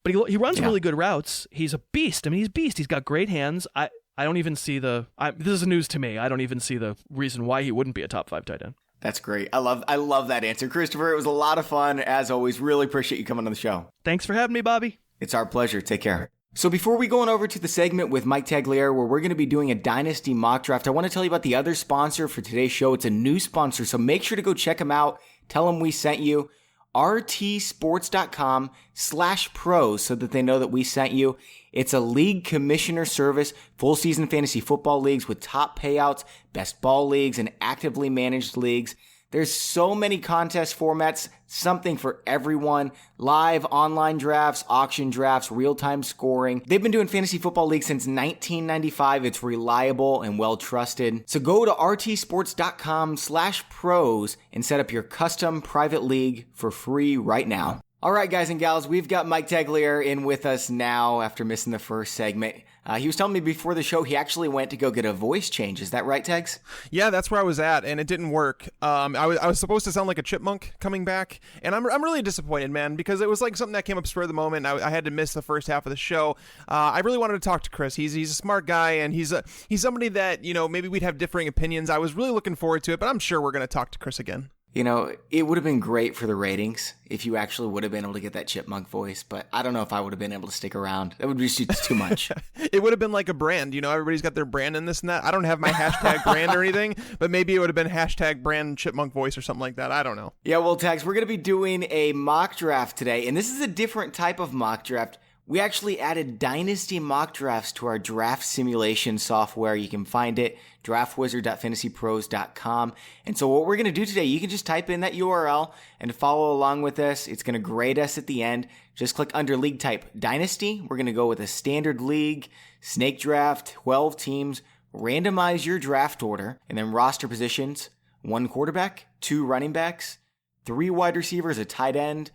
Speaker 2: but he runs really good routes. He's a beast. I mean, he's a beast. He's got great hands. I don't even see this is news to me. I don't even see the reason why he wouldn't be a top 5 tight end.
Speaker 1: That's great. I love that answer. Christopher, it was a lot of fun. As always, really appreciate you coming on the show.
Speaker 2: Thanks for having me, Bobby.
Speaker 1: It's our pleasure. Take care. So before we go on over to the segment with Mike Tagliere, where we're going to be doing a Dynasty mock draft, I want to tell you about the other sponsor for today's show. It's a new sponsor, so make sure to go check them out. Tell them we sent you. rtsports.com/pros so that they know that we sent you. It's a league commissioner service, full season fantasy football leagues with top payouts, best ball leagues, and actively managed leagues. There's so many contest formats, something for everyone. Live online drafts, auction drafts, real-time scoring. They've been doing fantasy football leagues since 1995. It's reliable and well-trusted. So go to rtsports.com/pros and set up your custom private league for free right now. All right, guys and gals, we've got Mike Tagliere in with us now after missing the first segment. He was telling me before the show he actually went to go get a voice change. Is that right, Tegs?
Speaker 3: Yeah, that's where I was at, and it didn't work. I was supposed to sound like a chipmunk coming back, and I'm really disappointed, man, because it was like something that came up spur of the moment. I had to miss the first half of the show. I really wanted to talk to Chris. He's a smart guy, and he's somebody that, maybe we'd have differing opinions. I was really looking forward to it, but I'm sure we're going to talk to Chris again.
Speaker 1: It would have been great for the ratings if you actually would have been able to get that chipmunk voice, but I don't know if I would have been able to stick around. That would be just too much.
Speaker 3: It would have been like a brand. Everybody's got their brand in this and that. I don't have my hashtag brand or anything, but maybe it would have been hashtag brand chipmunk voice or something like that. I don't know.
Speaker 1: Yeah, well, Tags, we're going to be doing a mock draft today, and this is a different type of mock draft. We actually added Dynasty mock drafts to our draft simulation software. You can find it, draftwizard.fantasypros.com. And so what we're going to do today, you can just type in that URL and follow along with us. It's going to grade us at the end. Just click under league type Dynasty. We're going to go with a standard league, snake draft, 12 teams, randomize your draft order, and then roster positions, 1 quarterback, 2 running backs, 3 wide receivers, a tight end,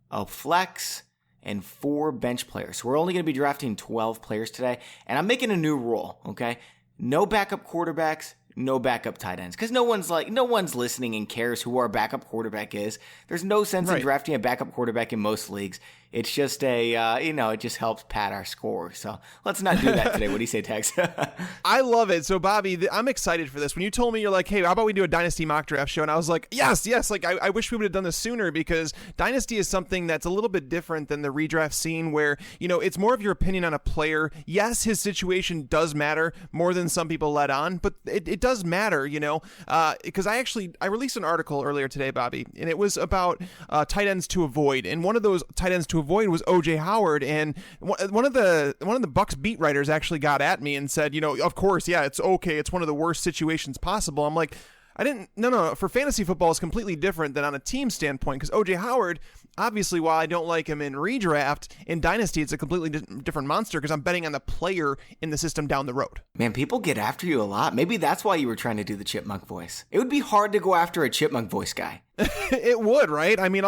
Speaker 1: a flex, and 4 bench players. So we're only going to be drafting 12 players today. And I'm making a new rule, okay? No backup quarterbacks, no backup tight ends. Because no one's listening and cares who our backup quarterback is. There's no sense in drafting a backup quarterback in most leagues. It's just it just helps pad our score. So let's not do that today. What do you say, Tex?
Speaker 3: I love it. So, Bobby, I'm excited for this. When you told me, you're like, hey, how about we do a Dynasty mock draft show? And I was like, yes. Like, I wish we would have done this sooner, because Dynasty is something that's a little bit different than the redraft scene, where, it's more of your opinion on a player. Yes, his situation does matter more than some people let on, but it does matter, because I released an article earlier today, Bobby, and it was about tight ends to avoid. And one of those tight ends to avoid was O.J. Howard. And one of the Bucks beat writers actually got at me and said, of course, yeah, it's okay. It's one of the worst situations possible. I'm like, no. For fantasy football, it's completely different than on a team standpoint, because O.J. Howard, obviously, while I don't like him in redraft, in Dynasty, it's a completely different monster, because I'm betting on the player in the system down the road.
Speaker 1: Man, people get after you a lot. Maybe that's why you were trying to do the chipmunk voice. It would be hard to go after a chipmunk voice guy.
Speaker 3: It would, right? I mean,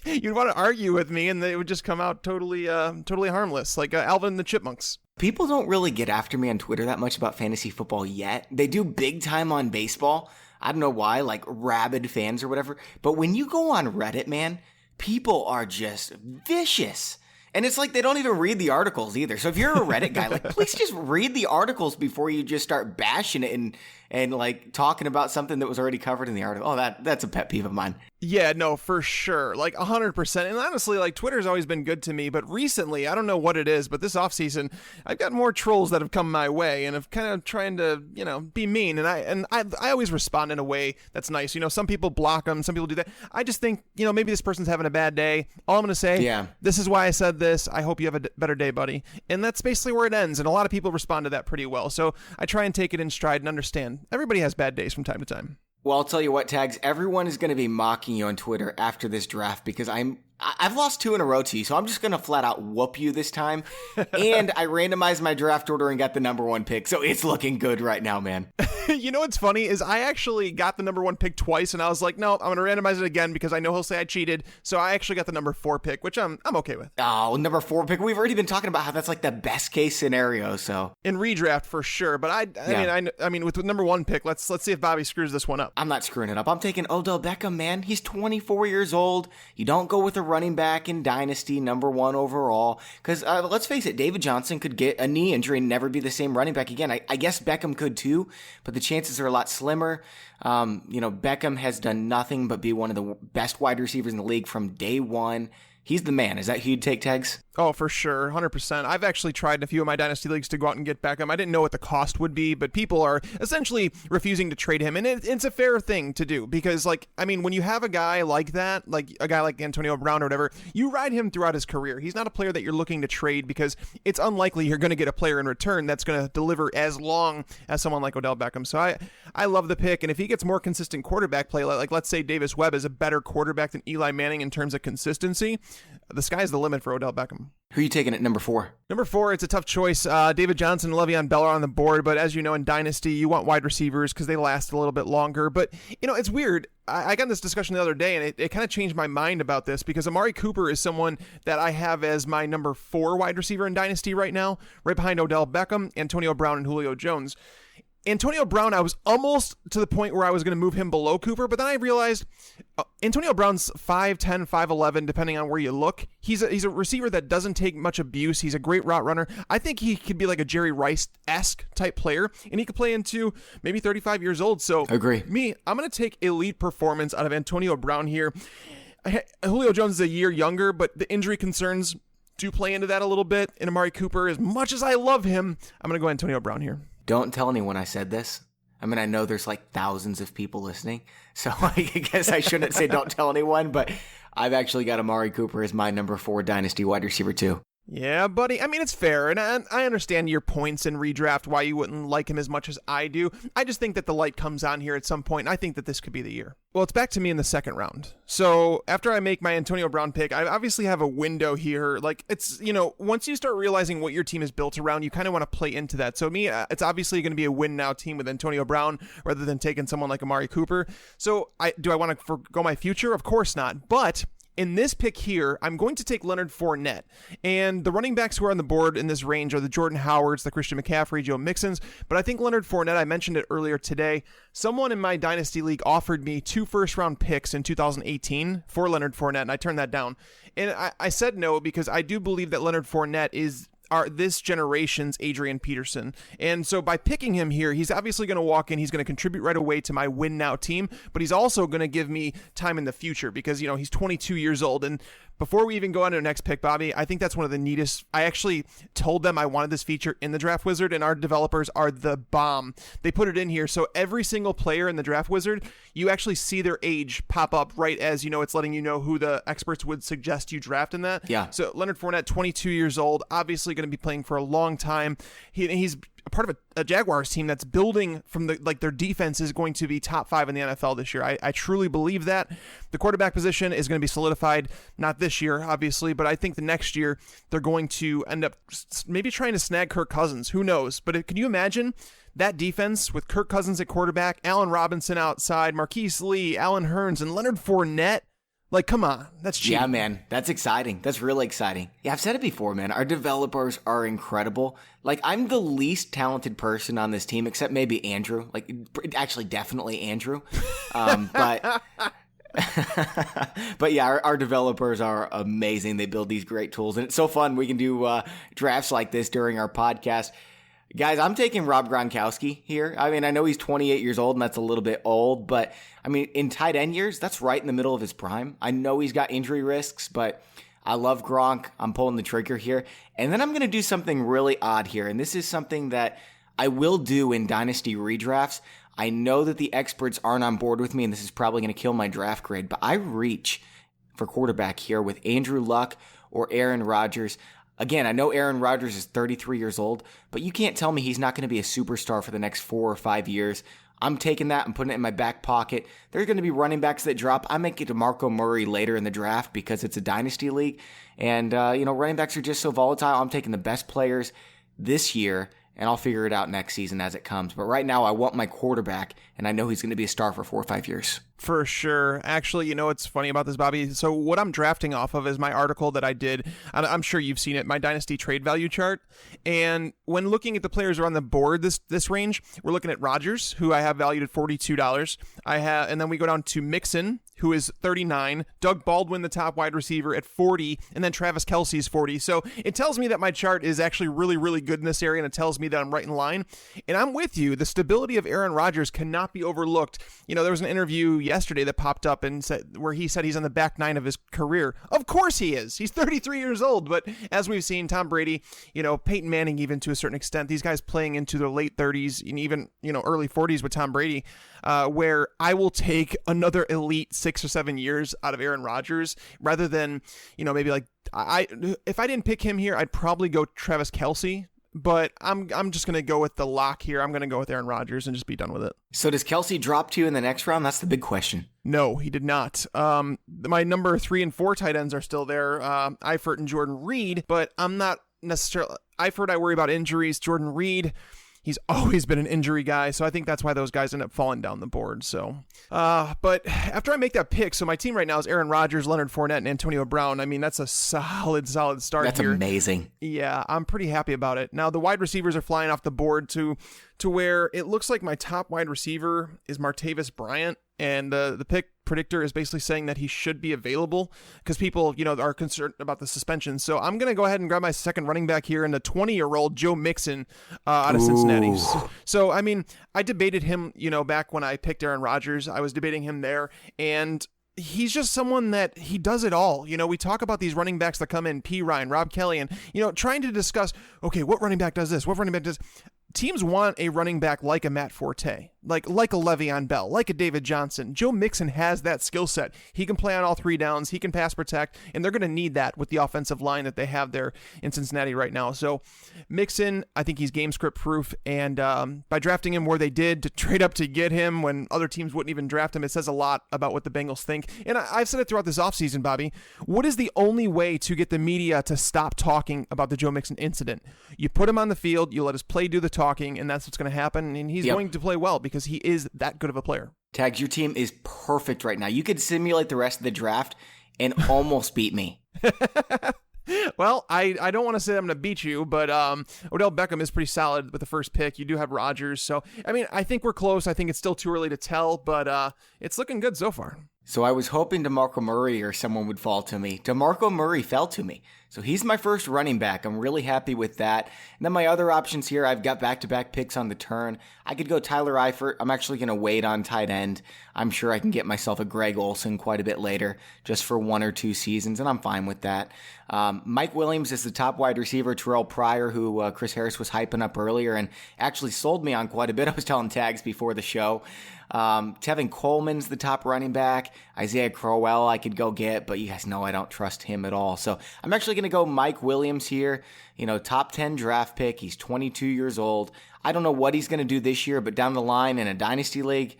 Speaker 3: you'd want to argue with me, and it would just come out totally harmless, like Alvin and the Chipmunks.
Speaker 1: People don't really get after me on Twitter that much about fantasy football yet. They do big time on baseball. I don't know why, like rabid fans or whatever. But when you go on Reddit, man, people are just vicious. And it's like they don't even read the articles either. So if you're a Reddit guy, like, please just read the articles before you just start bashing it and like talking about something that was already covered in the article. Oh, that's a pet peeve of mine.
Speaker 3: Yeah, no, for sure. Like 100%. And honestly, like, Twitter's always been good to me, but recently, I don't know what it is, but this offseason, I've got more trolls that have come my way and have kind of trying to, be mean. And I always respond in a way that's nice. Some people block them, some people do that. I just think, maybe this person's having a bad day. All I'm going to say, This is why I said this. I hope you have a better day, buddy. And that's basically where it ends. And a lot of people respond to that pretty well. So I try and take it in stride and understand everybody has bad days from time to time.
Speaker 1: Well, I'll tell you what, Tags, everyone is going to be mocking you on Twitter after this draft, because I've lost 2 in a row to you, so I'm just going to flat out whoop you this time. And I randomized my draft order and got the number 1 pick, so it's looking good right now, man.
Speaker 3: What's funny is I actually got the number 1 pick twice, and I was like, no, I'm going to randomize it again because I know he'll say I cheated. So I actually got the number 4 pick, which I'm okay with.
Speaker 1: Oh, number 4 pick. We've already been talking about how that's like the best case scenario. So
Speaker 3: in redraft for sure, but I mean, with the number 1 pick, let's see if Bobby screws this one up.
Speaker 1: I'm not screwing it up. I'm taking Odell Beckham, man. He's 24 years old. You don't go with a running back in Dynasty, number 1 overall, because let's face it, David Johnson could get a knee injury and never be the same running back again. I guess Beckham could too, but the chances are a lot slimmer. Beckham has done nothing but be one of the best wide receivers in the league from day one. He's the man. Is that who you'd take, Tags?
Speaker 3: Oh, for sure. 100%. I've actually tried in a few of my Dynasty leagues to go out and get Beckham. I didn't know what the cost would be, but people are essentially refusing to trade him. And it's a fair thing to do because, when you have a guy like that, like a guy like Antonio Brown or whatever, you ride him throughout his career. He's not a player that you're looking to trade because it's unlikely you're going to get a player in return that's going to deliver as long as someone like Odell Beckham. So I love the pick. And if he gets more consistent quarterback play, like let's say Davis Webb is a better quarterback than Eli Manning in terms of consistency, the sky's the limit for Odell Beckham.
Speaker 1: Who are you taking at number 4?
Speaker 3: Number 4, it's a tough choice. David Johnson and Le'Veon Bell are on the board, but as you know, in Dynasty, you want wide receivers because they last a little bit longer. But, it's weird. I got in this discussion the other day, and it kind of changed my mind about this because Amari Cooper is someone that I have as my number 4 wide receiver in Dynasty right now, right behind Odell Beckham, Antonio Brown, and Julio Jones. Antonio Brown, I was almost to the point where I was going to move him below Cooper, but then I realized Antonio Brown's 5'10", 5'11", depending on where you look. He's a receiver that doesn't take much abuse. He's a great route runner. I think he could be like a Jerry Rice-esque type player, and he could play into maybe 35 years old. So
Speaker 1: agree.
Speaker 3: I'm going to take elite performance out of Antonio Brown here. Julio Jones is a year younger, but the injury concerns do play into that a little bit. And Amari Cooper, as much as I love him, I'm going to go Antonio Brown here.
Speaker 1: Don't tell anyone I said this. I know there's like thousands of people listening, so I guess I shouldn't say don't tell anyone, but I've actually got Amari Cooper as my number 4 Dynasty wide receiver too.
Speaker 3: Yeah, buddy. It's fair, and I understand your points in redraft, why you wouldn't like him as much as I do. I just think that the light comes on here at some point, and I think that this could be the year. Well, it's back to me in the second round. So after I make my Antonio Brown pick, I obviously have a window here. Like, it's, once you start realizing what your team is built around, you kind of want to play into that. So it's obviously going to be a win now team with Antonio Brown rather than taking someone like Amari Cooper. So do I want to forgo my future? Of course not. But In this pick here, I'm going to take Leonard Fournette. And the running backs who are on the board in this range are the Jordan Howards, the Christian McCaffrey, Joe Mixons. But I think Leonard Fournette, I mentioned it earlier today, someone in my Dynasty League offered me 2 first-round picks in 2018 for Leonard Fournette, and I turned that down. And I said no because I do believe that Leonard Fournette is this generation's Adrian Peterson. And so by picking him here, he's obviously going to walk in, he's going to contribute right away to my win now team, but he's also going to give me time in the future because, he's 22 years old. And before we even go on to the next pick, Bobby, I think that's one of the neatest. I actually told them I wanted this feature in the Draft Wizard, and our developers are the bomb. They put it in here. So every single player in the Draft Wizard, you actually see their age pop up right as, it's letting you know who the experts would suggest you draft in that.
Speaker 1: Yeah.
Speaker 3: So Leonard Fournette, 22 years old, obviously going to be playing for a long time. He's a part of a Jaguars team that's building from their defense is going to be top 5 in the NFL this year. I truly believe that. The quarterback position is going to be solidified, not this year, obviously, but I think the next year they're going to end up maybe trying to snag Kirk Cousins. Who knows? But can you imagine that defense with Kirk Cousins at quarterback, Allen Robinson outside, Marquise Lee, Allen Hurns, and Leonard Fournette? Like, come on. That's cheap.
Speaker 1: Yeah, man. That's exciting. That's really exciting. Yeah, I've said it before, man. Our developers are incredible. Like, I'm the least talented person on this team, except maybe Andrew. Like, actually, definitely Andrew. But yeah, our developers are amazing. They build these great tools. And it's so fun. We can do drafts like this during our podcast. Guys, I'm taking Rob Gronkowski here. I mean, I know he's 28 years old, and that's a little bit old, but I mean, in tight end years, that's right in the middle of his prime. I know he's got injury risks, but I love Gronk. I'm pulling the trigger here. And then I'm going to do something really odd here, and this is something that I will do in Dynasty redrafts. I know that the experts aren't on board with me, and this is probably going to kill my draft grade, but I reach for quarterback here with Andrew Luck or Aaron Rodgers. Again, I know Aaron Rodgers is 33 years old, but you can't tell me he's not going to be a superstar for the next 4 or 5 years. I'm taking that and putting it in my back pocket. There's going to be running backs that drop. I might get DeMarco Murray later in the draft because it's a dynasty league. And, running backs are just so volatile. I'm taking the best players this year, and I'll figure it out next season as it comes. But right now, I want my quarterback, and I know he's going to be a star for 4 or 5 years.
Speaker 3: For sure. Actually, what's funny about this, Bobby? So what I'm drafting off of is my article that I did. I'm sure you've seen it, my Dynasty trade value chart. And when looking at the players who are on the board this range, we're looking at Rodgers, who I have valued at $42. And then we go down to Mixon, who is 39, Doug Baldwin, the top wide receiver, at 40, and then Travis Kelce's 40. So it tells me that my chart is actually really, really good in this area, and it tells me that I'm right in line. And I'm with you. The stability of Aaron Rodgers cannot be overlooked. There was an interview yesterday that popped up and where he said he's on the back 9 of his career. Of course he is. He's 33 years old, but as we've seen, Tom Brady, Peyton Manning, even to a certain extent, these guys playing into their late 30s and even, early 40s with Tom Brady, where I will take another elite 6 or 7 years out of Aaron Rodgers rather than, maybe like if I didn't pick him here, I'd probably go Travis Kelce. But I'm just going to go with the lock here. I'm going to go with Aaron Rodgers and just be done with it.
Speaker 1: So does Kelce drop to you in the next round? That's the big question.
Speaker 3: No, he did not. My number 3 and 4 tight ends are still there, Eifert and Jordan Reed, but I'm not necessarily... Eifert, I worry about injuries. Jordan Reed, he's always been an injury guy, so I think that's why those guys end up falling down the board. So, but after I make that pick, so my team right now is Aaron Rodgers, Leonard Fournette, and Antonio Brown. I mean, that's a solid start.
Speaker 1: That's
Speaker 3: here.
Speaker 1: Amazing.
Speaker 3: Yeah, I'm pretty happy about it. Now, the wide receivers are flying off the board to where it looks like my top wide receiver is Martavis Bryant, and the pick predictor is basically saying that he should be available because people, are concerned about the suspension. So I'm going to go ahead and grab my second running back here in the 20-year-old Joe Mixon out of Cincinnati. So, I mean, I debated him, back when I picked Aaron Rodgers. I was debating him there, and he's just someone that he does it all. We talk about these running backs that come in, P. Ryan, Rob Kelly, and, trying to discuss, okay, what running back does this? What running back does... Teams want a running back like a Matt Forte, like a Le'Veon Bell, like a David Johnson. Joe Mixon has that skill set. He can play on all 3 downs. He can pass protect, and they're going to need that with the offensive line that they have there in Cincinnati right now. So Mixon, I think he's game script proof, and by drafting him where they did to trade up to get him when other teams wouldn't even draft him, it says a lot about what the Bengals think. And I've said it throughout this offseason, Bobby. What is the only way to get the media to stop talking about the Joe Mixon incident? You put him on the field, you let his play do the talking, and that's what's going to happen, and he's going to play well because he is that good of a player.
Speaker 1: Tags, your team is perfect right now. You could simulate the rest of the draft, and almost beat me.
Speaker 3: Well, I don't want to say I'm going to beat you, but Odell Beckham is pretty solid with the first pick. You do have Rodgers. So, I mean, I think we're close. I think it's still too early to tell, but it's looking good so far.
Speaker 1: So I was hoping DeMarco Murray or someone would fall to me. DeMarco Murray fell to me. So he's my first running back. I'm really happy with that. And then my other options here, I've got back-to-back picks on the turn. I could go Tyler Eifert. I'm actually going to wait on tight end. I'm sure I can get myself a Greg Olsen quite a bit later, just for 1 or 2 seasons, and I'm fine with that. Mike Williams is the top wide receiver. Terrelle Pryor, who Chris Harris was hyping up earlier and actually sold me on quite a bit. I was telling Tags before the show. Tevin Coleman's the top running back. Isaiah Crowell I could go get, but you guys know I don't trust him at all. So I'm actually going to go Mike Williams here. Top 10 draft pick. He's 22 years old. I don't know what he's going to do this year, but down the line in a dynasty league,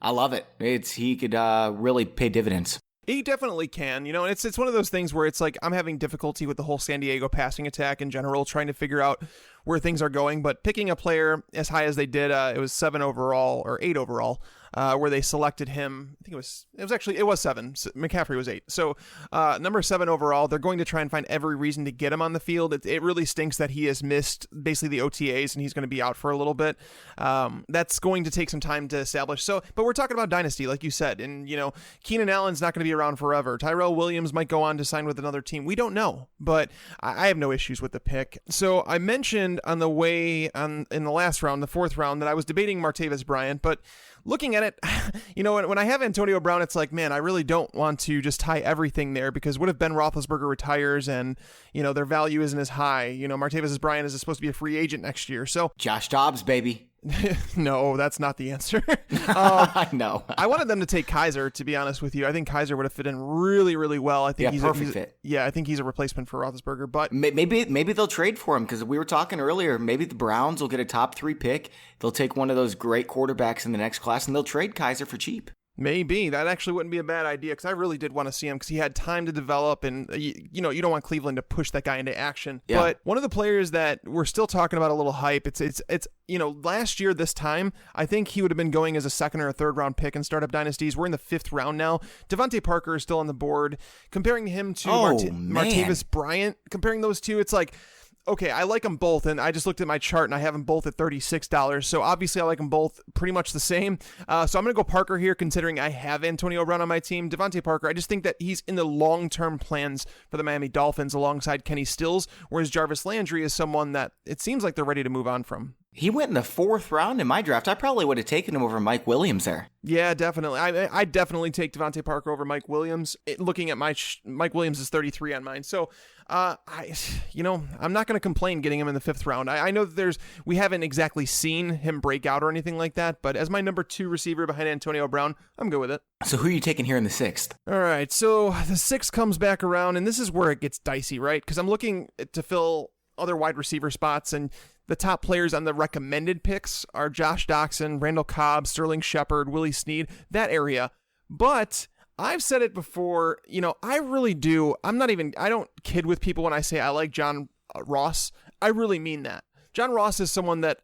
Speaker 1: I love it. He could really pay dividends.
Speaker 3: He definitely can, and it's one of those things where it's like I'm having difficulty with the whole San Diego passing attack in general, trying to figure out where things are going. But picking a player as high as they did, it was 7 overall or 8 overall, where they selected him. I think it was 7. McCaffrey was 8. So number 7 overall, they're going to try and find every reason to get him on the field. It really stinks that he has missed basically the OTAs and he's going to be out for a little bit. That's going to take some time to establish. But we're talking about dynasty, like you said, and Keenan Allen's not going to be around forever. Tyrell Williams might go on to sign with another team. We don't know, but I have no issues with the pick. So I mentioned on the way in the last round, the 4th round, that I was debating Martellus Bennett, but looking at it, when I have Antonio Brown, it's like, man, I really don't want to just tie everything there, because what if Ben Roethlisberger retires and, their value isn't as high? Martavis Bryant is supposed to be a free agent next year. So
Speaker 1: Josh Dobbs, baby.
Speaker 3: No, that's not the answer.
Speaker 1: I know.
Speaker 3: I wanted them to take Kaiser, to be honest with you. I think Kaiser would have fit in really, really well. I think he's
Speaker 1: perfect fit.
Speaker 3: Yeah, I think he's a replacement for Roethlisberger. But
Speaker 1: maybe they'll trade for him, because we were talking earlier. Maybe the Browns will get a top 3 pick. They'll take one of those great quarterbacks in the next class, and they'll trade Kaiser for cheap.
Speaker 3: Maybe. That actually wouldn't be a bad idea, because I really did want to see him, because he had time to develop, and you don't want Cleveland to push that guy into action. Yeah. But one of the players that we're still talking about a little hype, it's last year this time, I think he would have been going as a 2nd or a 3rd round pick in startup dynasties. We're in the 5th round now. Devontae Parker is still on the board. Comparing him to Martavis Bryant, comparing those two, it's like, okay, I like them both, and I just looked at my chart, and I have them both at $36, so obviously I like them both pretty much the same. So I'm going to go Parker here, considering I have Antonio Brown on my team. Devontae Parker, I just think that he's in the long-term plans for the Miami Dolphins alongside Kenny Stills, whereas Jarvis Landry is someone that it seems like they're ready to move on from.
Speaker 1: He went in the 4th round in my draft. I probably would have taken him over Mike Williams there.
Speaker 3: Yeah, definitely. I definitely take Devontae Parker over Mike Williams. Looking at Mike Williams is 33 on mine. So, I'm not going to complain getting him in the 5th round. I know that we haven't exactly seen him break out or anything like that, but as my number 2 receiver behind Antonio Brown, I'm good with it.
Speaker 1: So who are you taking here in the 6th?
Speaker 3: All right, so the 6th comes back around, and this is where it gets dicey, right? Because I'm looking to fill other wide receiver spots, and the top players on the recommended picks are Josh Doxson, Randall Cobb, Sterling Shepard, Willie Snead, that area. But I've said it before, I really do. I don't kid with people when I say I like John Ross. I really mean that. John Ross is someone that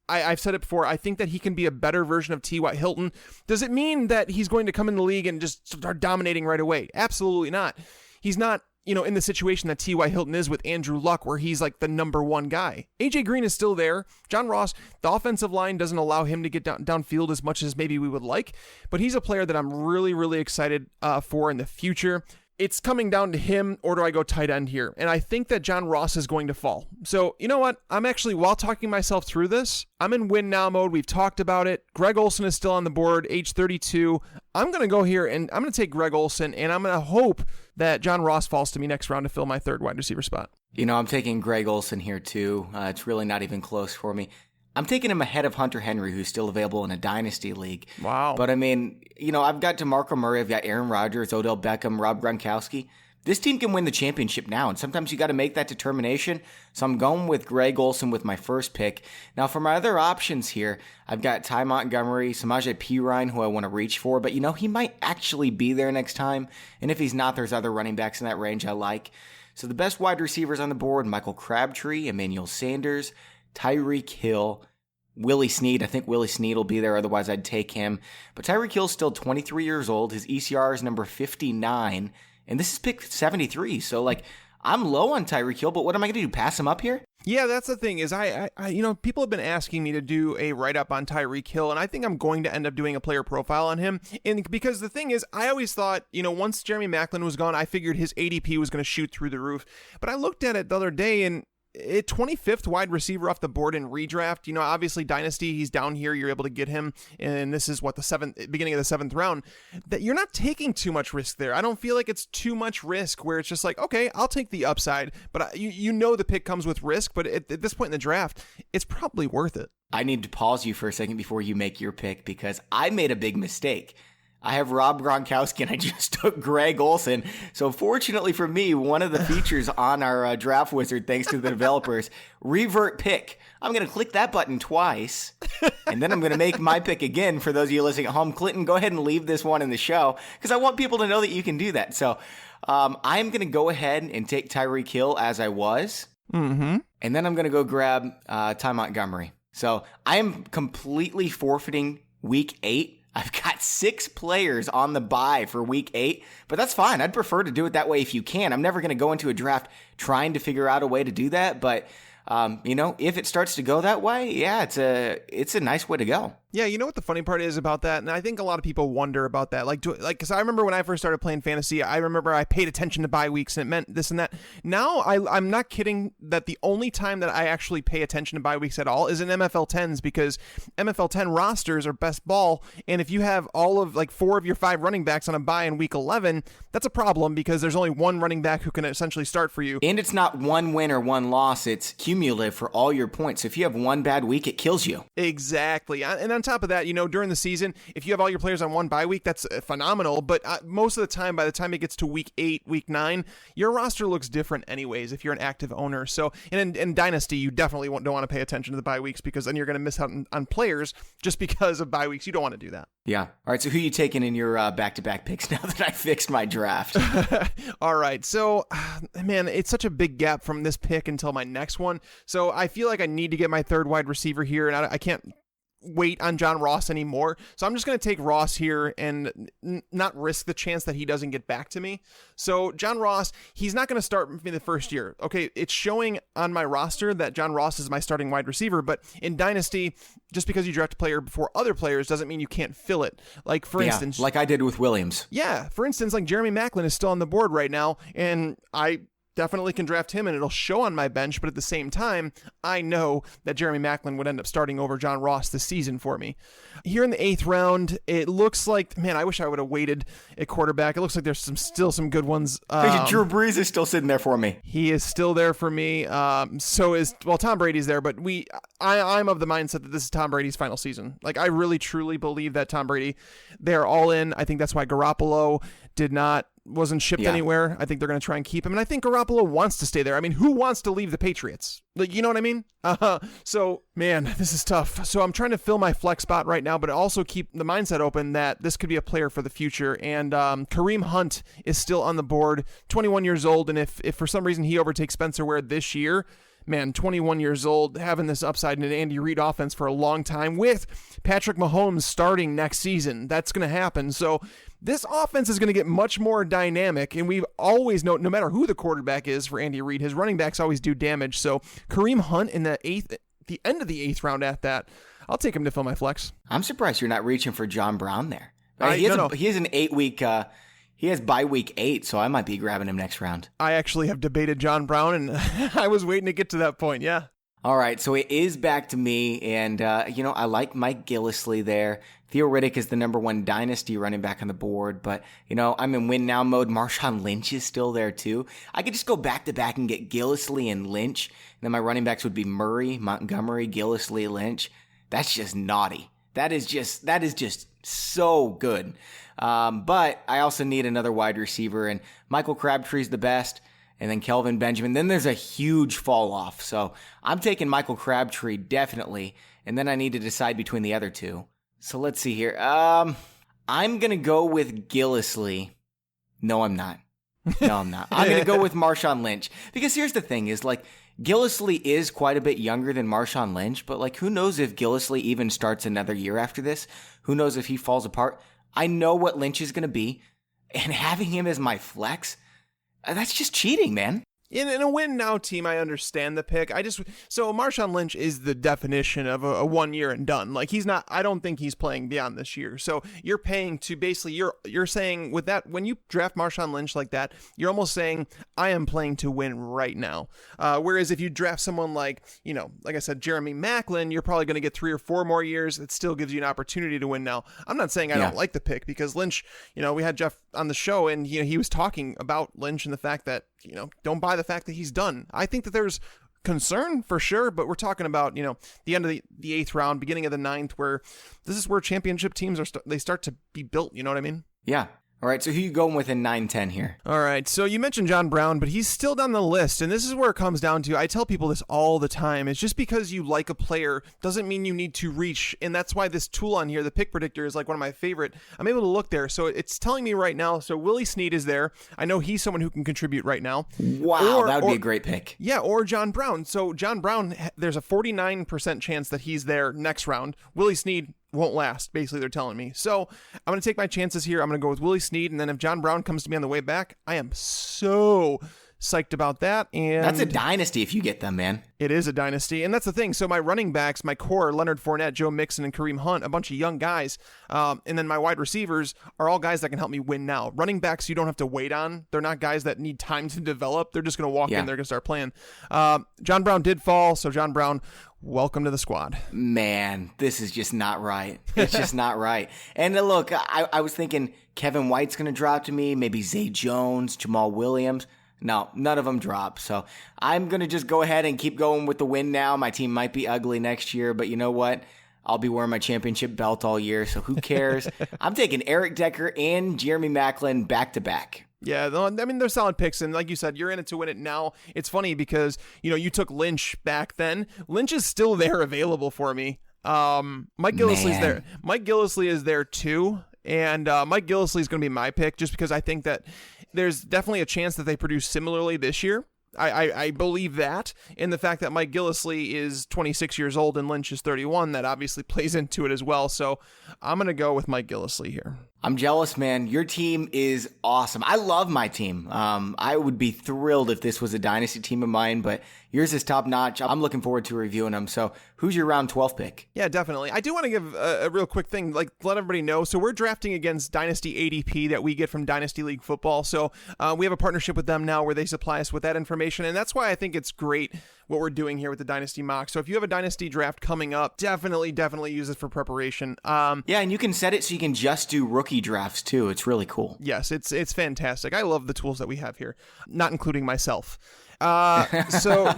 Speaker 3: I've said it before. I think that he can be a better version of T.Y. Hilton. Does it mean that he's going to come in the league and just start dominating right away? Absolutely not. He's not, in the situation that T.Y. Hilton is with Andrew Luck, where he's like the number 1 guy. A.J. Green is still there. John Ross, the offensive line doesn't allow him to get downfield as much as maybe we would like, but he's a player that I'm really, really excited for in the future. It's coming down to him, or do I go tight end here? And I think that John Ross is going to fall. So, you know what? I'm actually, while talking myself through this, I'm in win now mode. We've talked about it. Greg Olsen is still on the board, age 32. I'm going to go here, and I'm going to take Greg Olsen, and I'm going to hope that John Ross falls to me next round to fill my 3rd wide receiver spot.
Speaker 1: I'm taking Greg Olsen here, too. It's really not even close for me. I'm taking him ahead of Hunter Henry, who's still available in a dynasty league.
Speaker 3: Wow.
Speaker 1: But, I've got DeMarco Murray, I've got Aaron Rodgers, Odell Beckham, Rob Gronkowski. This team can win the championship now, and sometimes you got to make that determination. So I'm going with Greg Olsen with my 1st pick. Now, for my other options here, I've got Ty Montgomery, Samaje Perine, who I want to reach for, but he might actually be there next time. And if he's not, there's other running backs in that range I like. So the best wide receivers on the board: Michael Crabtree, Emmanuel Sanders, Tyreek Hill, Willie Snead. I think Willie Snead will be there, otherwise I'd take him. But Tyreek Hill's still 23 years old. His ECR is number 59. and this is pick 73. So, like, I'm low on Tyreek Hill, but what am I going to do? Pass him up here?
Speaker 3: Yeah, that's the thing is I people have been asking me to do a write-up on Tyreek Hill, and I think I'm going to end up doing a player profile on him. And because the thing is, I always thought, once Jeremy Maclin was gone, I figured his ADP was going to shoot through the roof. But I looked at it the other day, and 25th wide receiver off the board in redraft. Obviously Dynasty, he's down here. You're able to get him, and this is the beginning of the 7th round. That you're not taking too much risk there. I don't feel like it's too much risk where it's just like, okay, I'll take the upside, but the pick comes with risk. But at this point in the draft, it's probably worth it.
Speaker 1: I need to pause you for a second before you make your pick because I made a big mistake. I have Rob Gronkowski, and I just took Greg Olsen. So fortunately for me, one of the features on our draft wizard, thanks to the developers, revert pick. I'm going to click that button twice, and then I'm going to make my pick again. For those of you listening at home, Clinton, go ahead and leave this one in the show because I want people to know that you can do that. So I'm going to go ahead and take Tyreek Hill as I was, and then I'm going to go grab Ty Montgomery. So I am completely forfeiting week 8. I've got 6 players on the bye for week 8, but that's fine. I'd prefer to do it that way if you can. I'm never going to go into a draft trying to figure out a way to do that, but if it starts to go that way, yeah, it's a nice way to go.
Speaker 3: Yeah, you know what the funny part is about that? And I think a lot of people wonder about that. Because I remember when I first started playing fantasy, I remember I paid attention to bye weeks and it meant this and that. Now, I'm not kidding that the only time that I actually pay attention to bye weeks at all is in MFL 10s because MFL 10 rosters are best ball. And if you have all of 4 of your 5 running backs on a bye in week 11, that's a problem because there's only one running back who can essentially start for you.
Speaker 1: And it's not one win or one loss. It's cumulative for all your points. So if you have one bad week, it kills you.
Speaker 3: Exactly. And on top of that, during the season, if you have all your players on one bye week, that's phenomenal. But most of the time, by the time it gets to week 8, week 9, your roster looks different anyways if you're an active owner. So in Dynasty, you definitely don't want to pay attention to the bye weeks because then you're going to miss out on players just because of bye weeks. You don't want to do that.
Speaker 1: Yeah. All right. So who are you taking in your back-to-back picks now that I fixed my draft?
Speaker 3: All right. So, man, it's such a big gap from this pick until my next one. So I feel like I need to get my 3rd wide receiver here, and I can't wait on John Ross anymore. So I'm just going to take Ross here and not risk the chance that he doesn't get back to me. So John Ross, he's not going to start me the first year. Okay, it's showing on my roster that John Ross is my starting wide receiver, but in Dynasty, just because you draft a player before other players doesn't mean you can't fill it. Like, for instance...
Speaker 1: like I did with Williams.
Speaker 3: Yeah, for instance, like Jeremy Maclin is still on the board right now, and I definitely can draft him and it'll show on my bench, but at the same time, I know that Jeremy Maclin would end up starting over John Ross this season for me. Here in the 8th round, it looks like, man, I wish I would have waited at quarterback. It looks like there's still some good ones.
Speaker 1: Drew Brees is still sitting there for me.
Speaker 3: He is still there for me. Tom Brady's there, but I'm of the mindset that this is Tom Brady's final season. Like, I really, truly believe that Tom Brady, they're all in. I think that's why Garoppolo wasn't shipped anywhere. I think they're going to try and keep him. And I think Garoppolo wants to stay there. I mean, who wants to leave the Patriots? Like, you know what I mean? So, man, this is tough. So I'm trying to fill my flex spot right now, but also keep the mindset open that this could be a player for the future. And Kareem Hunt is still on the board, 21 years old. And if for some reason he overtakes Spencer Ware this year, man, 21 years old, having this upside in an Andy Reid offense for a long time with Patrick Mahomes starting next season. That's going to happen. So this offense is going to get much more dynamic, and we've always known, no matter who the quarterback is for Andy Reid, his running backs always do damage. So Kareem Hunt in the end of the 8th round at that, I'll take him to fill my flex.
Speaker 1: I'm surprised you're not reaching for John Brown there. He has an 8-week... he has bye week 8, so I might be grabbing him next round.
Speaker 3: I actually have debated John Brown, and I was waiting to get to that point, yeah.
Speaker 1: All right, so it is back to me, and, I like Mike Gillislee there. Theo Riddick is the number 1 Dynasty running back on the board, but, I'm in win now mode. Marshawn Lynch is still there, too. I could just go back-to-back and get Gillislee and Lynch, and then my running backs would be Murray, Montgomery, Gillislee, Lynch. That's just naughty. That is just so good. But I also need another wide receiver, and Michael Crabtree's the best, and then Kelvin Benjamin. Then there's a huge fall off. So I'm taking Michael Crabtree definitely, and then I need to decide between the other two. So let's see here. I'm going to go with Gillislee. No, I'm not. I'm going to go with Marshawn Lynch, because here's the thing is, like, Gillislee is quite a bit younger than Marshawn Lynch, but, like, who knows if Gillislee even starts another year after this? Who knows if he falls apart? I know what Lynch is going to be, and having him as my flex, that's just cheating, man.
Speaker 3: In a win now team, I understand the pick. So Marshawn Lynch is the definition of a 1 year and done. Like I don't think he's playing beyond this year. So you're paying to basically, you're saying with that, when you draft Marshawn Lynch like that, you're almost saying I am playing to win right now. Whereas if you draft someone like I said, Jeremy Maclin, you're probably going to get 3 or 4 more years. It still gives you an opportunity to win now. I'm not saying I don't like the pick, because Lynch, we had Jeff on the show and he was talking about Lynch and the fact that, don't buy the fact that he's done. I think that there's concern for sure, but we're talking about, the end of the 8th round, beginning of the 9th, where this is where championship teams they start to be built. You know what I mean?
Speaker 1: Yeah. All right, so who you going with in 9-10 here?
Speaker 3: All right, so you mentioned John Brown, but he's still down the list, and this is where it comes down to. I tell people this all the time. It's just because you like a player doesn't mean you need to reach, and that's why this tool on here, the pick predictor, is like one of my favorite. I'm able to look there, so it's telling me right now. So Willie Snead is there. I know he's someone who can contribute right now.
Speaker 1: Wow, that would be a great pick.
Speaker 3: Yeah, or John Brown. So John Brown, there's a 49% chance that he's there next round. Willie Snead won't last, basically, they're telling me. So I'm going to take my chances here. I'm going to go with Willie Snead, and then if John Brown comes to me on the way back, I am so psyched about that. And
Speaker 1: that's a dynasty if you get them, man.
Speaker 3: It is a dynasty, and that's the thing. So my running backs, my core, Leonard Fournette, Joe Mixon, and Kareem Hunt, a bunch of young guys, and then my wide receivers are all guys that can help me win now. Running backs you don't have to wait on. They're not guys that need time to develop. They're just going to walk in, they're going to start playing. John Brown did fall, so John Brown, welcome to the squad.
Speaker 1: Man, this is just not right. It's just not right. And look, I was thinking Kevin White's going to drop to me, maybe Zay Jones, Jamal Williams. No, none of them drop. So I'm going to just go ahead and keep going with the win now. My team might be ugly next year, but you know what? I'll be wearing my championship belt all year, so who cares? I'm taking Eric Decker and Jeremy Maclin back-to-back.
Speaker 3: Yeah, I mean, they're solid picks, and like you said, you're in it to win it now. It's funny because, you took Lynch back then. Lynch is still there available for me. Mike Gillislee's there. Mike Gillislee is there too, and Mike Gillislee is going to be my pick just because I think that there's definitely a chance that they produce similarly this year. I believe that, and the fact that Mike Gillislee is 26 years old and Lynch is 31, that obviously plays into it as well. So I'm going to go with Mike Gillislee here.
Speaker 1: I'm jealous, man. Your team is awesome. I love my team. I would be thrilled if this was a dynasty team of mine, but yours is top notch. I'm looking forward to reviewing them. So who's your round 12 pick?
Speaker 3: Yeah, definitely. I do want to give a real quick thing, like let everybody know. So we're drafting against Dynasty ADP that we get from Dynasty League Football. So we have a partnership with them now where they supply us with that information. And that's why I think it's great what we're doing here with the Dynasty Mock. So if you have a Dynasty draft coming up, definitely use it for preparation.
Speaker 1: Yeah, and you can set it so you can just do rookie drafts too. It's really cool.
Speaker 3: Yes, it's fantastic. I love the tools that we have here, not including myself. So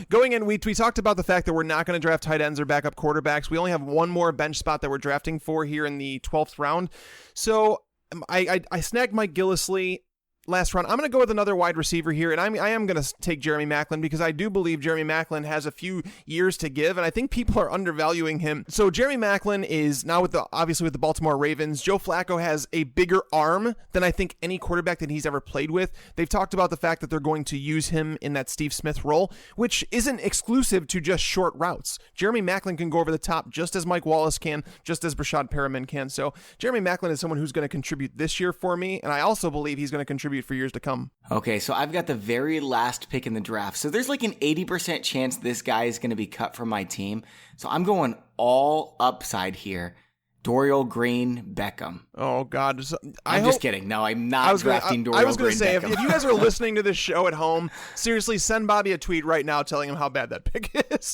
Speaker 3: going in, we talked about the fact that we're not going to draft tight ends or backup quarterbacks. We only have one more bench spot that we're drafting for here in the 12th round. So I snagged Mike Gillislee last round. I'm going to go with another wide receiver here, and I am going to take Jeremy Maclin because I do believe Jeremy Maclin has a few years to give, and I think people are undervaluing him. So Jeremy Maclin is now obviously with the Baltimore Ravens. Joe Flacco has a bigger arm than I think any quarterback that he's ever played with. They've talked about the fact that they're going to use him in that Steve Smith role, which isn't exclusive to just short routes. Jeremy Maclin can go over the top just as Mike Wallace can, just as Brashad Perriman can. So Jeremy Maclin is someone who's going to contribute this year for me, and I also believe he's going to contribute for years to come.
Speaker 1: Okay, so I've got the very last pick in the draft. So there's like an 80% chance this guy is going to be cut from my team. So I'm going all upside here. Dorial Green Beckham.
Speaker 3: Oh, God.
Speaker 1: I'm just kidding. No, I'm not drafting Dorial Green Beckham.
Speaker 3: I was going to say, if you guys are listening to this show at home, seriously, send Bobby a tweet right now telling him how bad that pick is.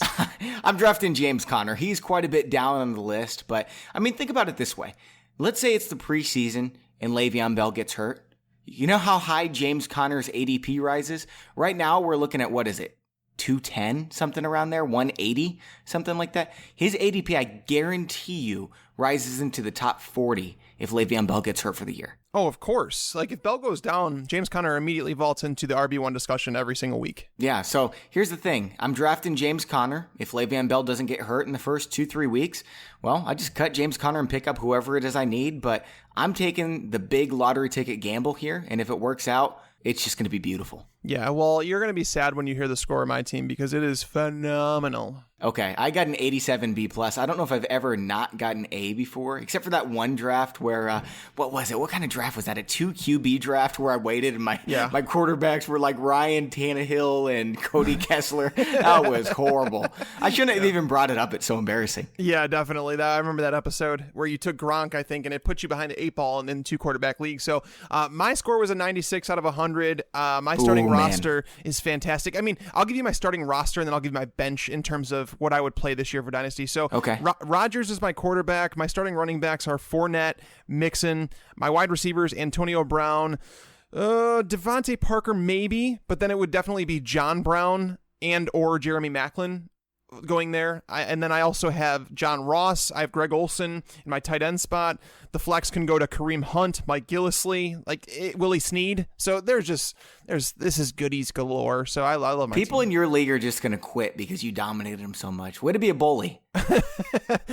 Speaker 1: I'm drafting James Conner. He's quite a bit down on the list, but I mean, think about it this way. Let's say it's the preseason and Le'Veon Bell gets hurt. You know how high James Conner's ADP rises? Right now, we're looking at, what is it? 210, something around there, 180, something like that. His ADP, I guarantee you, rises into the top 40 if Le'Veon Bell gets hurt for the year.
Speaker 3: Oh, of course. Like, if Bell goes down, James Conner immediately vaults into the RB1 discussion every single week.
Speaker 1: Yeah, so here's the thing. I'm drafting James Conner. If Le'Veon Bell doesn't get hurt in the first 2-3 weeks, well, I just cut James Conner and pick up whoever it is I need, but I'm taking the big lottery ticket gamble here, and if it works out, it's just going to be beautiful.
Speaker 3: Yeah, well, you're going to be sad when you hear the score of my team because it is phenomenal.
Speaker 1: Okay, I got an 87 B+. I don't know if I've ever not gotten A before, except for that one draft where, what was it? What kind of draft was that? A 2 QB draft where I waited and my quarterbacks were like Ryan Tannehill and Cody Kessler. That was horrible. I shouldn't have even brought it up. It's so embarrassing.
Speaker 3: Yeah, definitely. I remember that episode where you took Gronk, I think, and it put you behind the 8-ball and then 2 quarterback league. So my score was a 96 out of 100. My starting roster is fantastic. I mean, I'll give you my starting roster and then I'll give you my bench in terms of what I would play this year for Dynasty. So Rodgers is my quarterback. My starting running backs are Fournette, Mixon. My wide receivers, Antonio Brown, Devontae Parker maybe, but then it would definitely be John Brown and or Jeremy Maclin going there. And then I also have John Ross. I have Greg Olsen in my tight end spot. The flex can go to Kareem Hunt, Mike Gillislee, Willie Snead. So this is goodies galore. So I love my
Speaker 1: people
Speaker 3: team.
Speaker 1: In your league are just going to quit because you dominated them so much. Way to be a bully.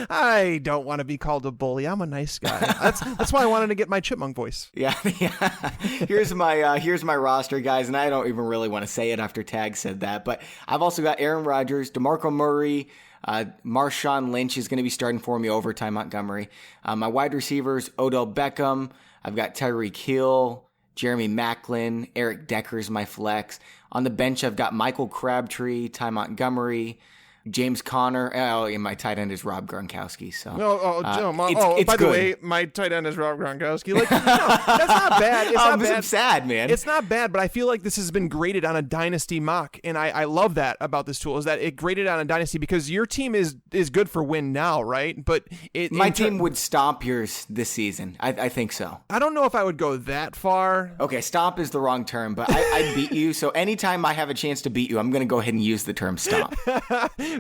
Speaker 3: I don't want to be called a bully. I'm a nice guy. That's why I wanted to get my chipmunk voice.
Speaker 1: Yeah. Here's my roster, guys, and I don't even really want to say it after Tag said that, but I've also got Aaron Rodgers, DeMarco Murray, Marshawn Lynch is going to be starting for me over Ty Montgomery. My wide receivers, Odell Beckham. I've got Tyreek Hill, Jeremy Maclin, Eric Decker's my flex. On the bench, I've got Michael Crabtree, Ty Montgomery, James Conner. Oh, and my tight end is Rob Gronkowski. So,
Speaker 3: by
Speaker 1: good.
Speaker 3: the way, my tight end is Rob Gronkowski. Like, no, that's not bad. It's not bad.
Speaker 1: I'm sad, man.
Speaker 3: It's not bad, but I feel like this has been graded on a Dynasty mock, and I love that about this tool is that it graded on a Dynasty because your team is good for win now, right? But
Speaker 1: my team would stomp yours this season. I think so.
Speaker 3: I don't know if I would go that far.
Speaker 1: Okay, stomp is the wrong term, but I'd beat you. So anytime I have a chance to beat you, I'm going to go ahead and use the term stomp.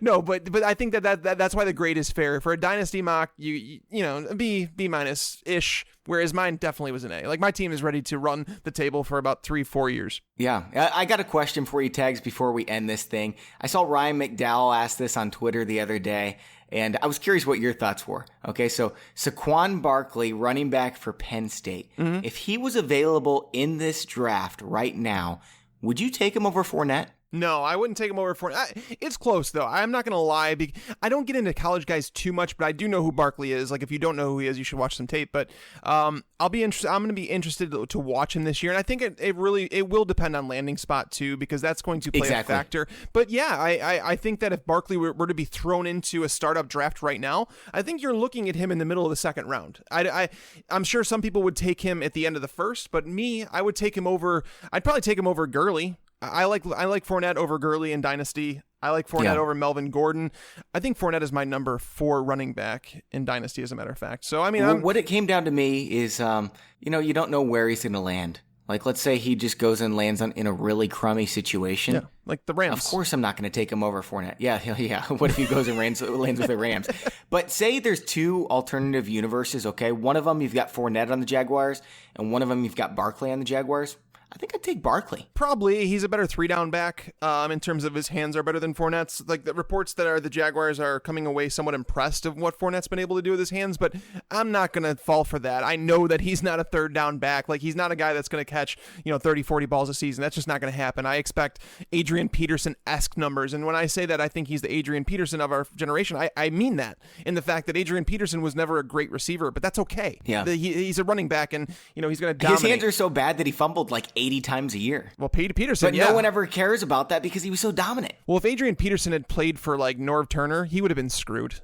Speaker 3: No, but I think that's why the grade is fair. For a Dynasty mock, you know, B minus ish, whereas mine definitely was an A. Like my team is ready to run the table for about 3-4 years.
Speaker 1: Yeah, I got a question for you, Tags, before we end this thing. I saw Ryan McDowell ask this on Twitter the other day, and I was curious what your thoughts were. Okay, so Saquon Barkley, running back for Penn State, if he was available in this draft right now, would you take him over Fournette?
Speaker 3: No, I wouldn't take him over Fournette. It's close, though. I'm not going to lie. I don't get into college guys too much, but I do know who Barkley is. Like, if you don't know who he is, you should watch some tape. But I'll be interested. I'm going to be interested to watch him this year. And I think it will depend on landing spot, too, because that's going to play a factor. But, yeah, I think that if Barkley were to be thrown into a startup draft right now, I think you're looking at him in the middle of the second round. I'm sure some people would take him at the end of the first, but me, I would take him over. I'd probably take him over Gurley. I like Fournette over Gurley in Dynasty. I like Fournette over Melvin Gordon. I think Fournette is my number 4 running back in Dynasty, as a matter of fact. So, I mean,
Speaker 1: what it came down to me is, you don't know where he's going to land. Like, let's say he just goes and lands in a really crummy situation.
Speaker 3: Yeah, like the Rams.
Speaker 1: Of course I'm not going to take him over Fournette. Yeah. What if he goes and lands with the Rams? But say there's 2 alternative universes, okay? One of them you've got Fournette on the Jaguars, and one of them you've got Barkley on the Jaguars. I think I'd take Barkley.
Speaker 3: Probably. He's a better 3-down back in terms of his hands are better than Fournette's. Like the reports that are the Jaguars are coming away somewhat impressed of what Fournette's been able to do with his hands, but I'm not going to fall for that. I know that he's not a 3rd-down back. Like he's not a guy that's going to catch 30, 40 balls a season. That's just not going to happen. I expect Adrian Peterson-esque numbers, and when I say that I think he's the Adrian Peterson of our generation, I mean that in the fact that Adrian Peterson was never a great receiver, but that's okay. Yeah, he's a running back, and he's going to dominate.
Speaker 1: His hands are so bad that he fumbled like 80 times a year.
Speaker 3: Well, Peterson,
Speaker 1: but no one ever cares about that because he was so dominant.
Speaker 3: Well, if Adrian Peterson had played for like Norv Turner, he would have been screwed.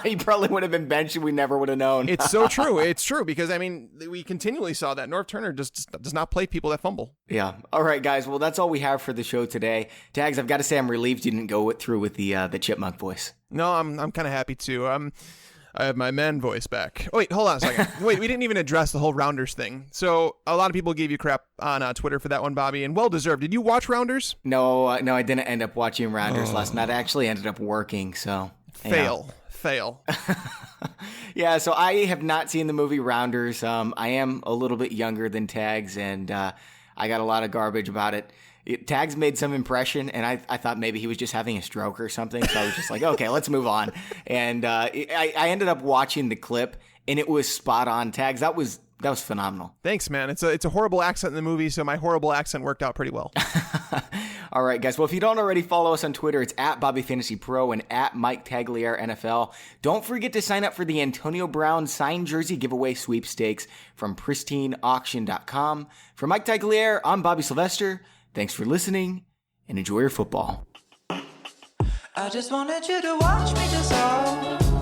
Speaker 1: He probably would have been benched and we never would have known.
Speaker 3: It's so true. It's true because, I mean, we continually saw that Norv Turner just does not play people that fumble.
Speaker 1: Yeah. All right, guys. Well, that's all we have for the show today. Tags, I've got to say I'm relieved you didn't go through with the chipmunk voice.
Speaker 3: No, I'm kind of happy too. I have my man voice back. Oh, wait, hold on a second. Wait, we didn't even address the whole Rounders thing. So a lot of people gave you crap on Twitter for that one, Bobby, and well-deserved. Did you watch Rounders?
Speaker 1: No, I didn't end up watching Rounders last night. I actually ended up working, so.
Speaker 3: Fail.
Speaker 1: Yeah, so I have not seen the movie Rounders. I am a little bit younger than Tags, and I got a lot of garbage about it. Tags made some impression, and I thought maybe he was just having a stroke or something. So I was just like, okay, let's move on. And I ended up watching the clip, and it was spot on. Tags, that was That was phenomenal.
Speaker 3: Thanks, man. It's a horrible accent in the movie, so my horrible accent worked out pretty well.
Speaker 1: All right, guys. Well, if you don't already follow us on Twitter, it's at BobbyFantasyPro and at Mike Tagliere NFL. Don't forget to sign up for the Antonio Brown signed jersey giveaway sweepstakes from pristineauction.com. For Mike Tagliere, I'm Bobby Sylvester. Thanks for listening and enjoy your football.
Speaker 4: I just wanted you to watch me dissolve.